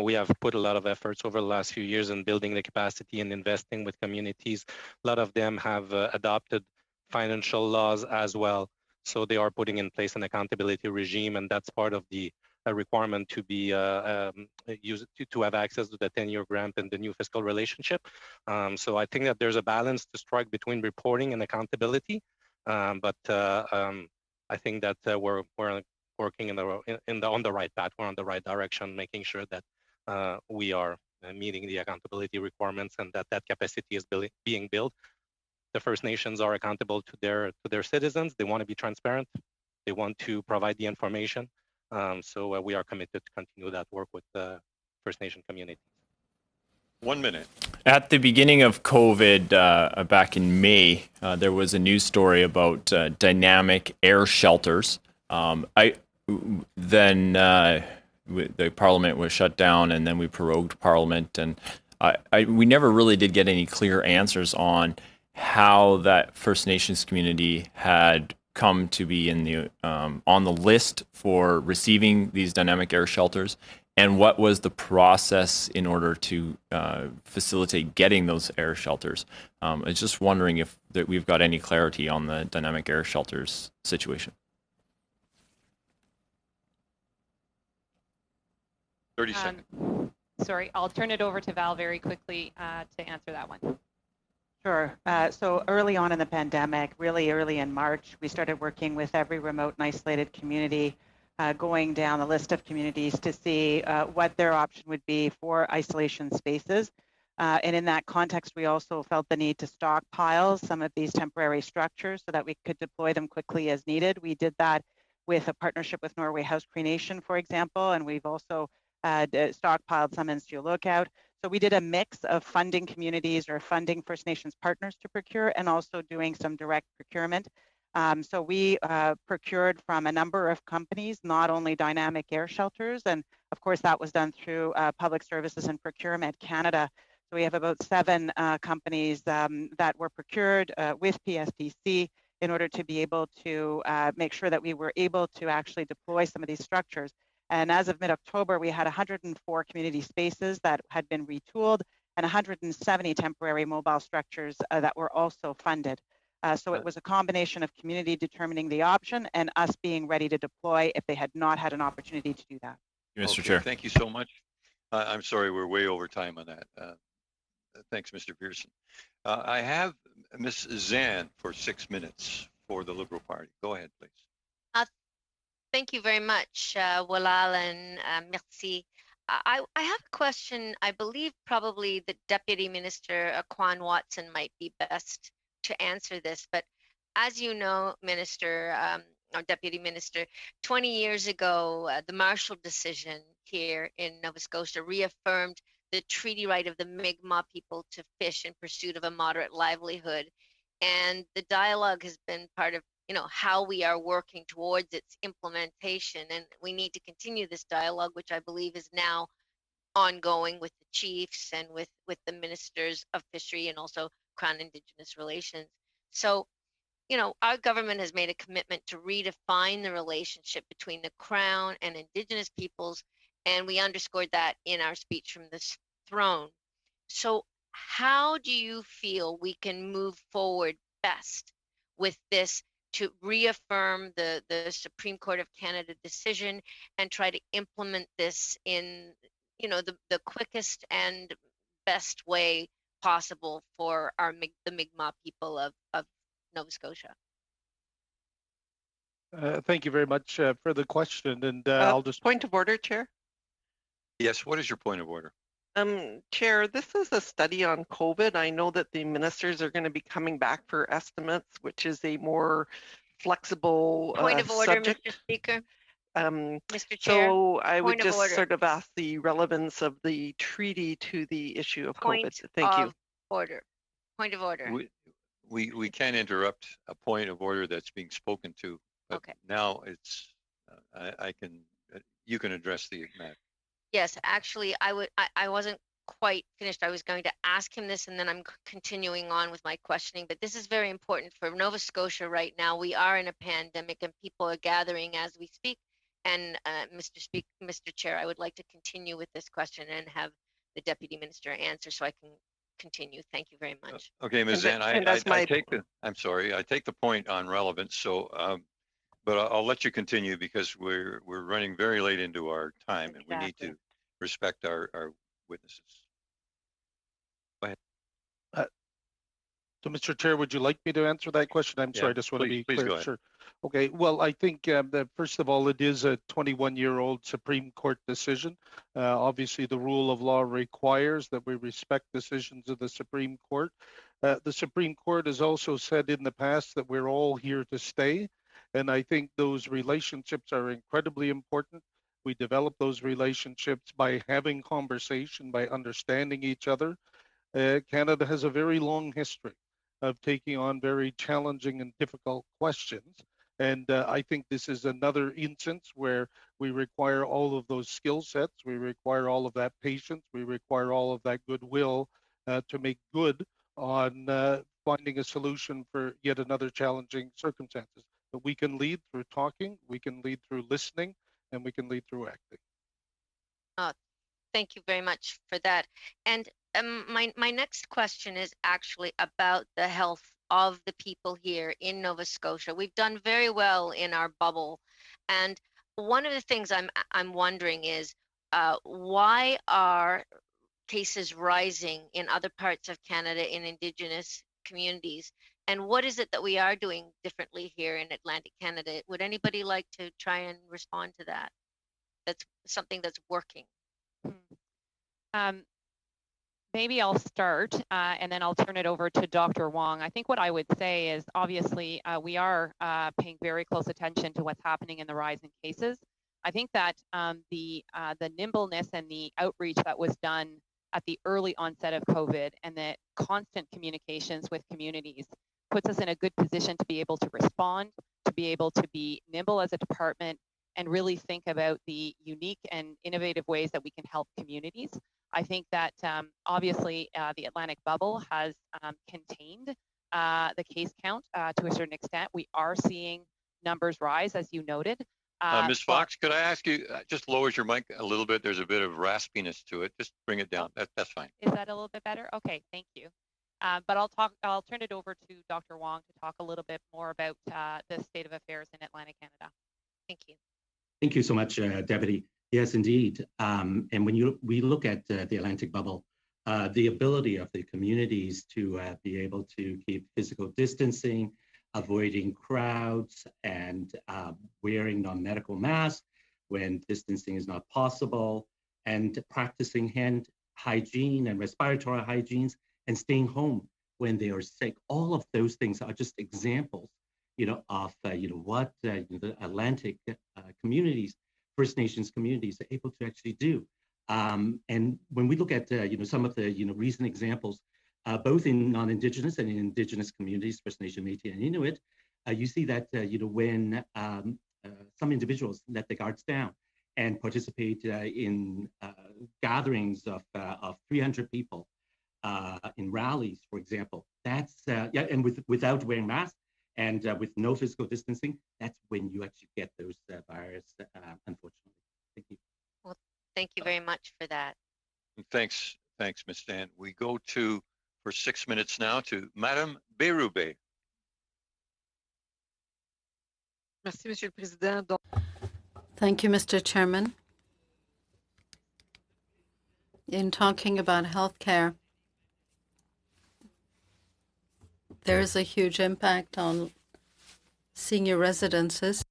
We have put a lot of efforts over the last few years in building the capacity and investing with communities. A lot of them have adopted financial laws as well. So they are putting in place an accountability regime, and that's part of the requirement to be used to have access to the 10-year grant and the new fiscal relationship. So I think that there's a balance to strike between reporting and accountability, I think that we're working on the right path. We're on the right direction, making sure that we are meeting the accountability requirements and that capacity is being built. The First Nations are accountable to their citizens. They want to be transparent. They want to provide the information. So we are committed to continue that work with the First Nation community. 1 minute. At the beginning of COVID, back in May, there was a news story about dynamic air shelters. Then the Parliament was shut down, and then we prorogued Parliament, and we never really did get any clear answers on how that First Nations community had come to be in the on the list for receiving these dynamic air shelters, and what was the process in order to facilitate getting those air shelters. I was just wondering if we've got any clarity on the dynamic air shelters situation. 30 seconds. Sorry, I'll turn it over to Val very quickly to answer that one. Sure. So early on in the pandemic, really early in March, we started working with every remote and isolated community, going down the list of communities to see what their option would be for isolation spaces. And in that context, we also felt the need to stockpile some of these temporary structures so that we could deploy them quickly as needed. We did that with a partnership with Norway House Cree Nation, for example, and we've also stockpiled some in Steel Lookout. So we did a mix of funding communities or funding First Nations partners to procure and also doing some direct procurement. So we procured from a number of companies, not only dynamic air shelters, and of course that was done through Public Services and Procurement Canada. So we have about 7 companies that were procured with PSTC in order to be able to make sure that we were able to actually deploy some of these structures. And as of mid-October, we had 104 community spaces that had been retooled and 170 temporary mobile structures that were also funded. So it was a combination of community determining the option and us being ready to deploy if they had not had an opportunity to do that. Mr. Chair. Thank you so much. I'm sorry, we're way over time on that. Thanks, Mr. Pearson. I have Ms. Zan for 6 minutes for the Liberal Party. Go ahead, please. Thank you very much, Walal and merci. I have a question. I believe probably the Deputy Minister, Quan Watson, might be best to answer this. But as you know, Minister, or Deputy Minister, 20 years ago, the Marshall decision here in Nova Scotia reaffirmed the treaty right of the Mi'kmaq people to fish in pursuit of a moderate livelihood. And the dialogue has been part of how we are working towards its implementation. And we need to continue this dialogue, which I believe is now ongoing with the chiefs and with the ministers of fishery and also Crown Indigenous relations. So, our government has made a commitment to redefine the relationship between the Crown and Indigenous peoples, and we underscored that in our speech from this throne. So how do you feel we can move forward best with this to reaffirm the Supreme Court of Canada decision and try to implement this in the quickest and best way possible for the Mi'kmaq people of Nova Scotia? Thank you very much for the question, and I'll just point of order, Chair. Yes, what is your point of order? Chair, this is a study on COVID. I know that the ministers are going to be coming back for estimates, which is a more flexible point of order, subject. Mr. Speaker. Mr. Chair, so I would just order. sort of ask the relevance of the treaty to the issue of COVID. Thank you. Point of order. We can't interrupt a point of order that's being spoken to. But okay. Now it's you can address the matter. Yes, actually, I wasn't quite finished. I was going to ask him this, and then I'm continuing on with my questioning. But this is very important for Nova Scotia right now. We are in a pandemic, and people are gathering as we speak. And Mr. Chair, I would like to continue with this question and have the Deputy Minister answer, so I can continue. Thank you very much. Okay, Ms. Zan, I take the point on relevance. So, but I'll let you continue because we're running very late into our time, and we need to respect our witnesses. Go ahead. So, Mr. Chair, would you like me to answer that question? I'm sorry, I just want to be please clear. go ahead. Sure. Okay. Well, I think that first of all, it is a 21-year-old Supreme Court decision. Obviously, the rule of law requires that we respect decisions of the Supreme Court. The Supreme Court has also said in the past that we're all here to stay. And I think those relationships are incredibly important. We develop those relationships by having conversation, by understanding each other. Canada has a very long history of taking on very challenging and difficult questions. And I think this is another instance where we require all of those skill sets, we require all of that patience, we require all of that goodwill to make good on finding a solution for yet another challenging circumstances. But we can lead through talking, we can lead through listening, and we can lead through acting. Thank you very much for that. And my next question is actually about the health of the people here in Nova Scotia. We've done very well in our bubble, and one of the things I'm wondering is why are cases rising in other parts of Canada in Indigenous communities, and what is it that we are doing differently here in Atlantic Canada? Would anybody like to try and respond to that? That's something that's working. Maybe I'll start and then I'll turn it over to Dr. Wong. I think what I would say is obviously we are paying very close attention to what's happening in the rise in cases. I think that the nimbleness and the outreach that was done at the early onset of COVID and the constant communications with communities puts us in a good position to be able to respond, to be able to be nimble as a department, and really think about the unique and innovative ways that we can help communities. I think that obviously the Atlantic bubble has contained the case count to a certain extent. We are seeing numbers rise, as you noted. Ms. Fox, could I ask you, just lowers your mic a little bit. There's a bit of raspiness to it. Just bring it down. That's fine. Is that a little bit better? Okay, thank you. But I'll turn it over to Dr. Wong to talk a little bit more about the state of affairs in Atlantic Canada. Thank you. Thank you so much, Deputy. Yes, indeed. And when we look at the Atlantic bubble, the ability of the communities to be able to keep physical distancing, avoiding crowds, and wearing non-medical masks when distancing is not possible, and practicing hand hygiene and respiratory hygienes, and staying home when they are sick. All of those things are just examples, of what the Atlantic communities, First Nations communities, are able to actually do. And when we look at some of the recent examples, both in non-Indigenous and in Indigenous communities, First Nation, Métis, and Inuit, you see that when some individuals let the guards down and participate in gatherings of 300 people in rallies, for example, that's and without wearing masks and with no physical distancing, that's when you actually get those virus, unfortunately. Thank you. Well, thank you very much for that. Thanks, Ms. Stan. We go to, for 6 minutes now, to Madame Bérubé. Merci, Monsieur le Président. Thank you, Mr. Chairman. In talking about healthcare, there is a huge impact on senior residences.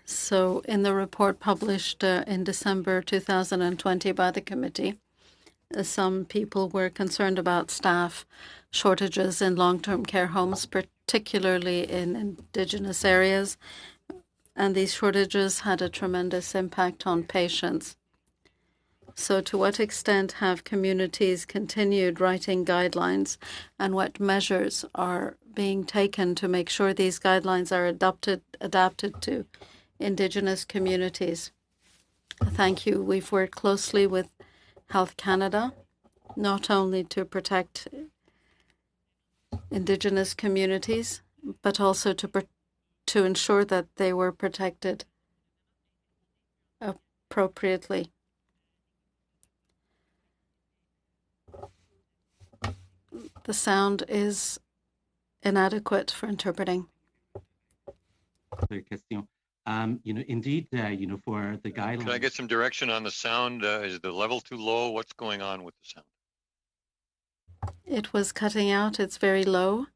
So in the report published in December 2020 by the committee, some people were concerned about staff shortages in long-term care homes, particularly in Indigenous areas, and these shortages had a tremendous impact on patients. So to what extent have communities continued writing guidelines, and what measures are being taken to make sure these guidelines are adapted to Indigenous communities? Thank you. We've worked closely with Health Canada, not only to protect Indigenous communities, but also to ensure that they were protected appropriately. The sound is inadequate for interpreting. Indeed, for the guidelines. Can I get some direction on the sound? Is the level too low? What's going on with the sound? It was cutting out. It's very low,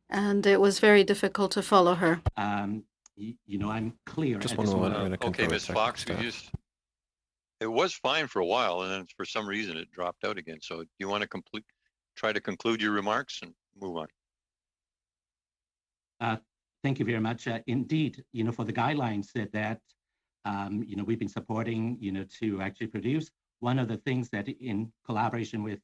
and it was very difficult to follow her. You know, I'm clear. Just I one just moment. wanna- I'm going to Okay, confer with Ms. technical Fox, staff. it was fine for a while, and then for some reason it dropped out again. So do you want to try to conclude your remarks and move on? Thank you very much. Indeed, you know, for the guidelines that you know, we've been supporting, you know, to actually produce, one of the things that in collaboration with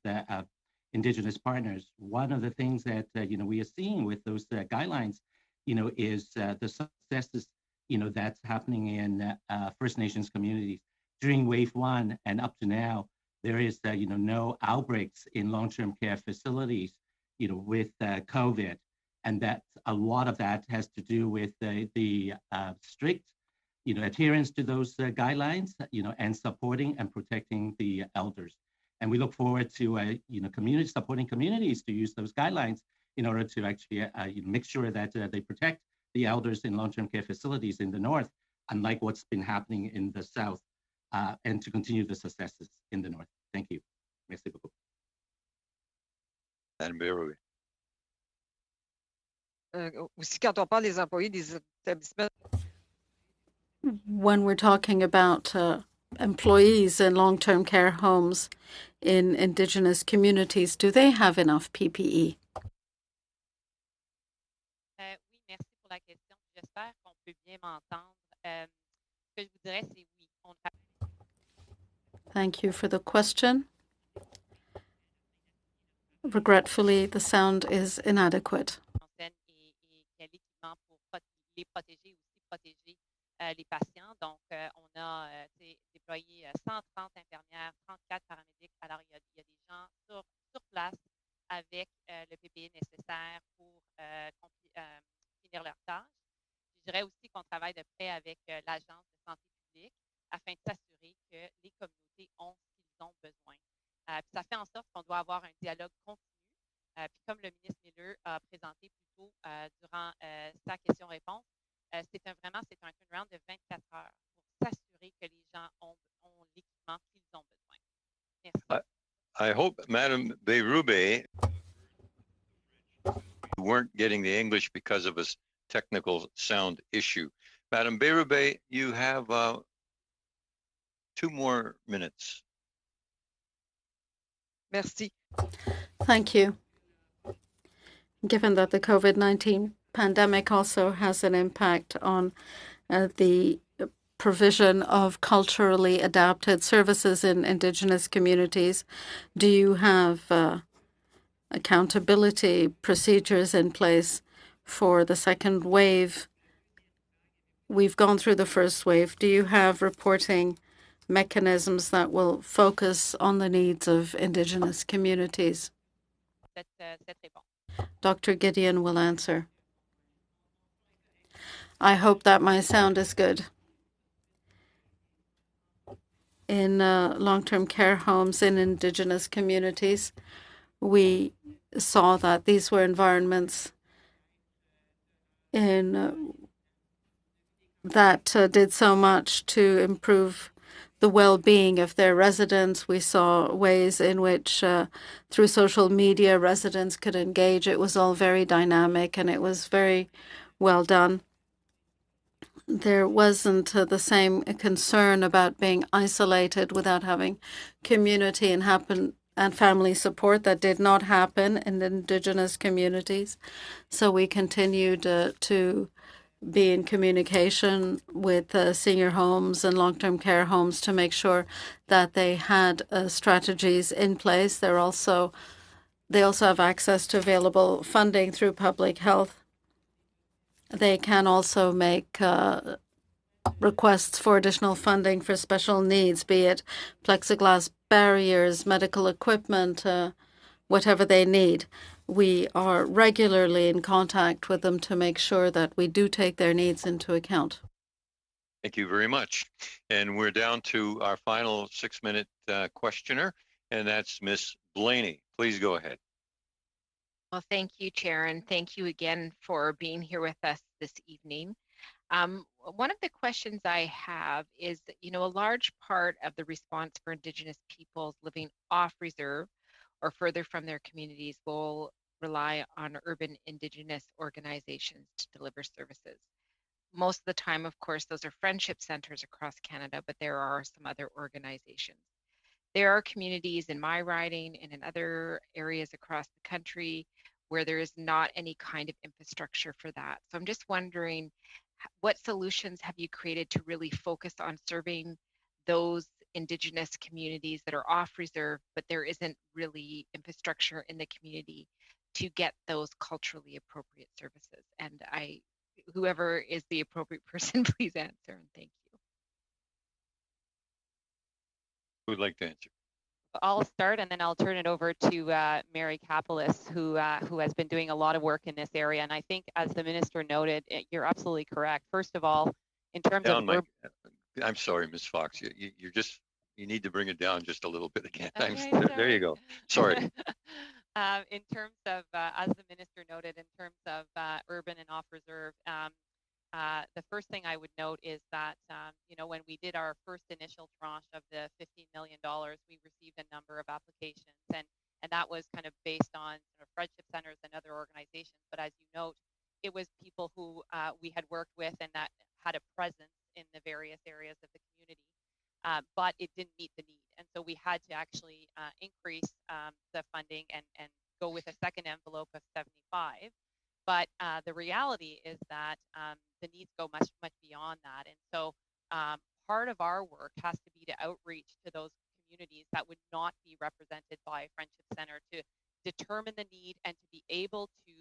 Indigenous partners, one of the things that, you know, we are seeing with those guidelines, you know, is the successes, you know, that's happening in First Nations communities. During wave one and up to now, there is, you know, no outbreaks in long-term care facilities, you know, with COVID. And that a lot of that has to do with the strict, you know, adherence to those guidelines, you know, and supporting and protecting the elders. And we look forward to, you know, supporting communities to use those guidelines in order to actually you know, make sure that they protect the elders in long-term care facilities in the north, unlike what's been happening in the south, and to continue the successes in the north. Thank you. Merci beaucoup. Madame Béroui. Aussi, quand on parle des employés des établissements. When we're talking about employees in long-term care homes in Indigenous communities, do they have enough PPE? Oui, merci pour la question. J'espère qu'on peut bien m'entendre. Ce que je vous dirais, c'est oui. Thank you for the question. Regretfully, the sound is inadequate. Quel équipement pour les protéger, aussi protéger les patients. Donc, on a déployé 130 infirmières, 34 paramédics. Alors, il y a des gens sur place avec le PPE nécessaire pour finir leur tâche. Je dirais aussi qu'on travaille de près avec l'Agence de santé publique afin de s'assurer que les communautés ont ce qu'ils ont besoin. Puis ça fait en sorte qu'on doit avoir un dialogue continu. Puis comme le ministre Miller a présenté plus tôt durant sa question-réponse, c'est un turnaround de 24 heures pour s'assurer que les gens ont l'équipement qu'ils ont besoin. Merci. I hope, Madame Bérubé, you weren't getting the English because of a technical sound issue. Madame Bérubé, you have 2 more minutes. Merci. Thank you. Given that the COVID-19 pandemic also has an impact on the provision of culturally adapted services in Indigenous communities, do you have accountability procedures in place for the second wave? We've gone through the first wave. Do you have reporting mechanisms that will focus on the needs of Indigenous communities? Dr. Gideon will answer. I hope that my sound is good. In long-term care homes in Indigenous communities, we saw that these were environments that did so much to improve the well-being of their residents. We saw ways in which, through social media, residents could engage. It was all very dynamic and it was very well done. There wasn't the same concern about being isolated without having community and family support. That did not happen in Indigenous communities. So we continued to be in communication with senior homes and long-term care homes to make sure that they had strategies in place. They also have access to available funding through public health. They can also make requests for additional funding for special needs, be it plexiglass barriers, medical equipment, whatever they need. We are regularly in contact with them to make sure that we do take their needs into account. Thank you very much. And we're down to our final 6-minute questioner, and that's Ms. Blaney. Please go ahead. Well, thank you, Chair, and thank you again for being here with us this evening. One of the questions I have is, a large part of the response for Indigenous peoples living off reserve or further from their communities will rely on urban Indigenous organizations to deliver services. Most of the time, of course, those are friendship centers across Canada, but there are some other organizations. There are communities in my riding and in other areas across the country where there is not any kind of infrastructure for that. So I'm just wondering, what solutions have you created to really focus on serving those Indigenous communities that are off reserve, but there isn't really infrastructure in the community to get those culturally appropriate services? And whoever is the appropriate person, please answer, and thank you. Who would like to answer? I'll start and then I'll turn it over to Mary Kapelis, who has been doing a lot of work in this area. And I think, as the minister noted, you're absolutely correct. First of all, in terms Down, of Mike. I'm sorry, Ms. Fox. You need to bring it down just a little bit again. Okay, there you go. Sorry. In terms of, as the minister noted, in terms of urban and off reserve, the first thing I would note is that, when we did our first initial tranche of the $15 million, we received a number of applications, and that was kind of based on sort of friendship centers and other organizations. But as you note, it was people who we had worked with and that had a presence in the various areas of the community, but it didn't meet the need. And so we had to actually increase the funding and go with a second envelope of 75. But the reality is that the needs go much beyond that. And so part of our work has to be to outreach to those communities that would not be represented by a friendship center, to determine the need and to be able to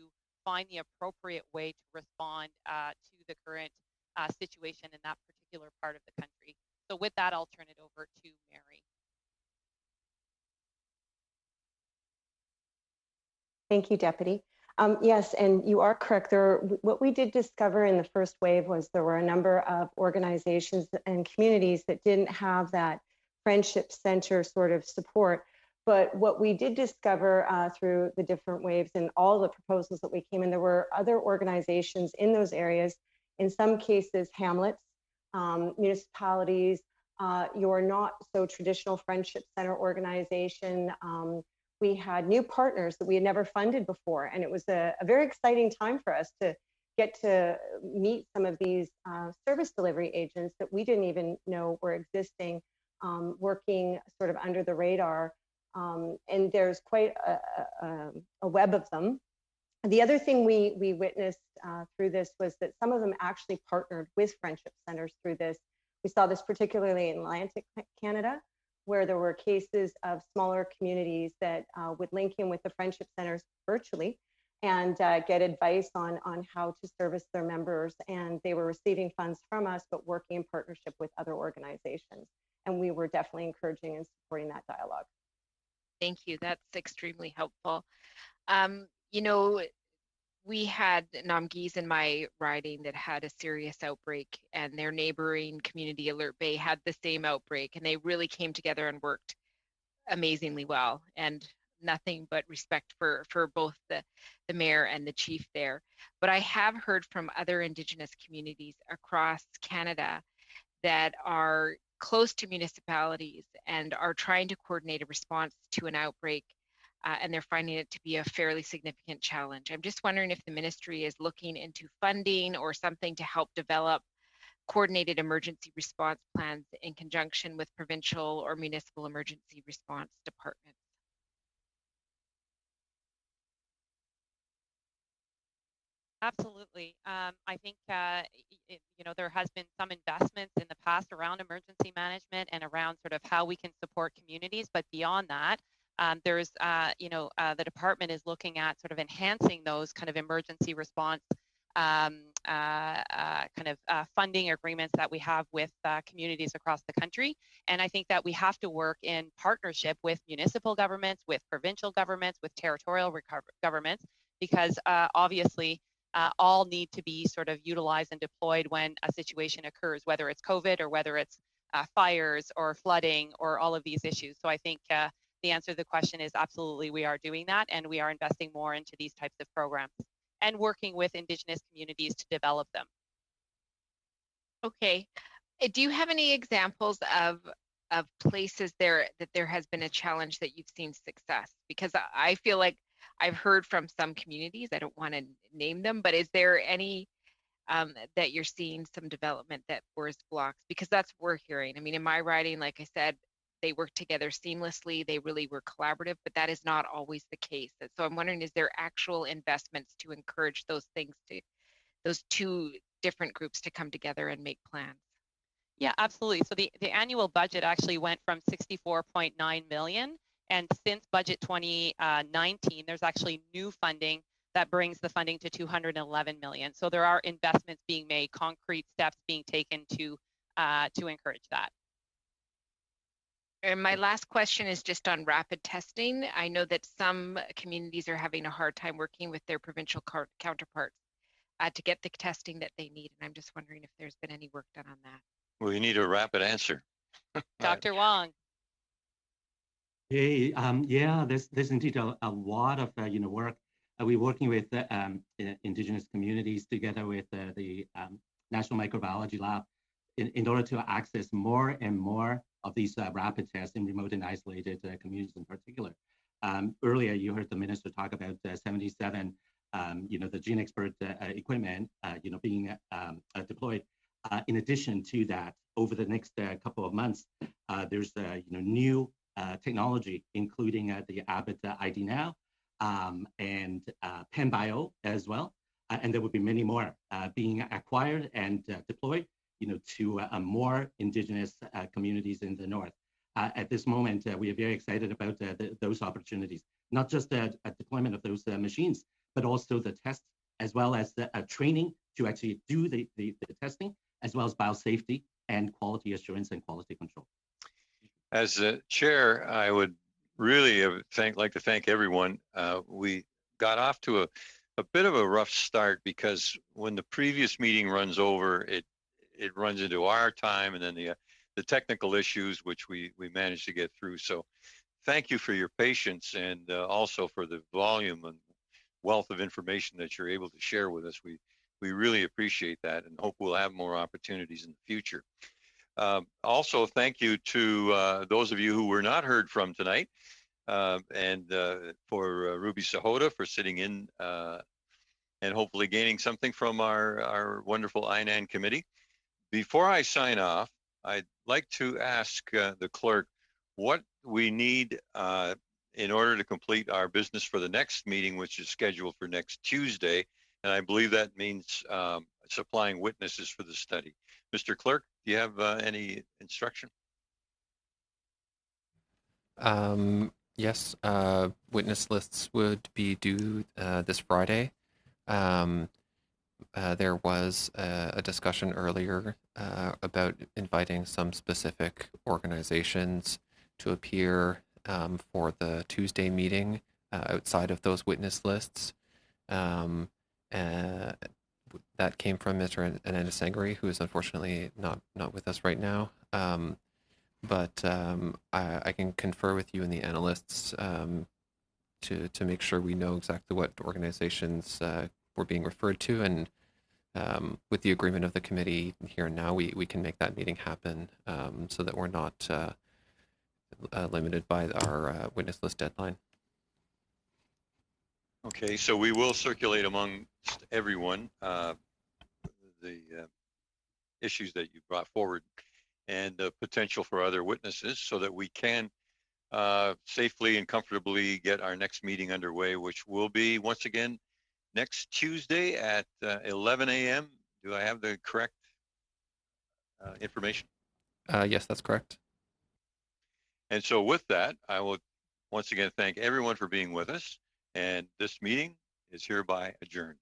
find the appropriate way to respond to the current situation in that particular part of the country. So with that, I'll turn it over to Mary. Thank you, Deputy. Yes, and you are correct. What we did discover in the first wave was there were a number of organizations and communities that didn't have that friendship center sort of support. But what we did discover through the different waves and all the proposals that we came in, there were other organizations in those areas, in some cases hamlets, municipalities, your not so traditional friendship center organization. We had new partners that we had never funded before. And it was a very exciting time for us to get to meet some of these service delivery agents that we didn't even know were existing, working sort of under the radar. And there's quite a web of them. The other thing we witnessed through this was that some of them actually partnered with friendship centers through this. We saw this particularly in Atlantic Canada, where there were cases of smaller communities that would link in with the friendship centers virtually and get advice on how to service their members. And they were receiving funds from us, but working in partnership with other organizations. And we were definitely encouraging and supporting that dialogue. Thank you. That's extremely helpful. We had Namgis in my riding that had a serious outbreak, and their neighboring community, Alert Bay, had the same outbreak, and they really came together and worked amazingly well. And nothing but respect for both the mayor and the chief there. But I have heard from other Indigenous communities across Canada that are close to municipalities and are trying to coordinate a response to an outbreak, and they're finding it to be a fairly significant challenge. I'm just wondering if the ministry is looking into funding or something to help develop coordinated emergency response plans in conjunction with provincial or municipal emergency response departments. Absolutely. I think there has been some investments in the past around emergency management and around sort of how we can support communities. But beyond that, there's the department is looking at sort of enhancing those kind of emergency response funding agreements that we have with communities across the country. And I think that we have to work in partnership with municipal governments, with provincial governments, with territorial governments, because obviously all need to be sort of utilized and deployed when a situation occurs, whether it's COVID or whether it's fires or flooding or all of these issues. So I think the answer to the question is absolutely we are doing that, and we are investing more into these types of programs and working with Indigenous communities to develop them. Okay. Do you have any examples of of places that there has been a challenge that you've seen success? Because I feel like I've heard from some communities, I don't want to name them, but is there any that you're seeing some development that was blocks? Because that's what we're hearing. I mean, in my writing, like I said, they work together seamlessly. They really were collaborative, but that is not always the case. And so I'm wondering, is there actual investments to encourage those things to, those two different groups to come together and make plans? Yeah, absolutely. So the annual budget actually went from 64.9 million, and since budget 2019, there's actually new funding that brings the funding to 211 million. So there are investments being made, concrete steps being taken to encourage that. And my last question is just on rapid testing. I know that some communities are having a hard time working with their provincial counterparts to get the testing that they need. And I'm just wondering if there's been any work done on that. Well, you need a rapid answer. Dr. Wong. Hey, yeah, there's indeed a lot of work. We're working with Indigenous communities together with the National Microbiology Lab in order to access more and more of these rapid tests in remote and isolated communities in particular. Earlier, you heard the minister talk about 77, the gene expert equipment, being deployed. In addition to that, over the next couple of months, there's new technology, including the Abbott ID Now and PenBio as well, and there will be many more being acquired and deployed, to more Indigenous communities in the north. At this moment, we are very excited about those opportunities, not just the deployment of those machines, but also the tests, as well as the training to actually do the testing, as well as biosafety and quality assurance and quality control. As the chair, I would really like to thank everyone. We got off to a bit of a rough start because when the previous meeting runs over, it runs into our time, and then the technical issues, which we managed to get through. So thank you for your patience, and also for the volume and wealth of information that you're able to share with us. We really appreciate that, and hope we'll have more opportunities in the future. Also, thank you to those of you who were not heard from tonight, and for Ruby Sahota for sitting in and hopefully gaining something from our wonderful INAN committee. Before I sign off, I'd like to ask the clerk what we need in order to complete our business for the next meeting, which is scheduled for next Tuesday. And I believe that means supplying witnesses for the study. Mr. Clerk, do you have any instruction? Yes, witness lists would be due this Friday. There was a discussion earlier about inviting some specific organizations to appear for the Tuesday meeting outside of those witness lists. That came from Mr. Ananda Sangari, who is unfortunately not with us right now. But I can confer with you and the analysts to make sure we know exactly what organizations were being referred to, and with the agreement of the committee here and now, we can make that meeting happen so that we're not limited by our witness list deadline. Okay, so we will circulate among everyone the issues that you brought forward and the potential for other witnesses so that we can safely and comfortably get our next meeting underway, which will be, once again, next Tuesday at 11 a.m. Do I have the correct information? Yes, that's correct. And so with that, I will once again thank everyone for being with us, and this meeting is hereby adjourned.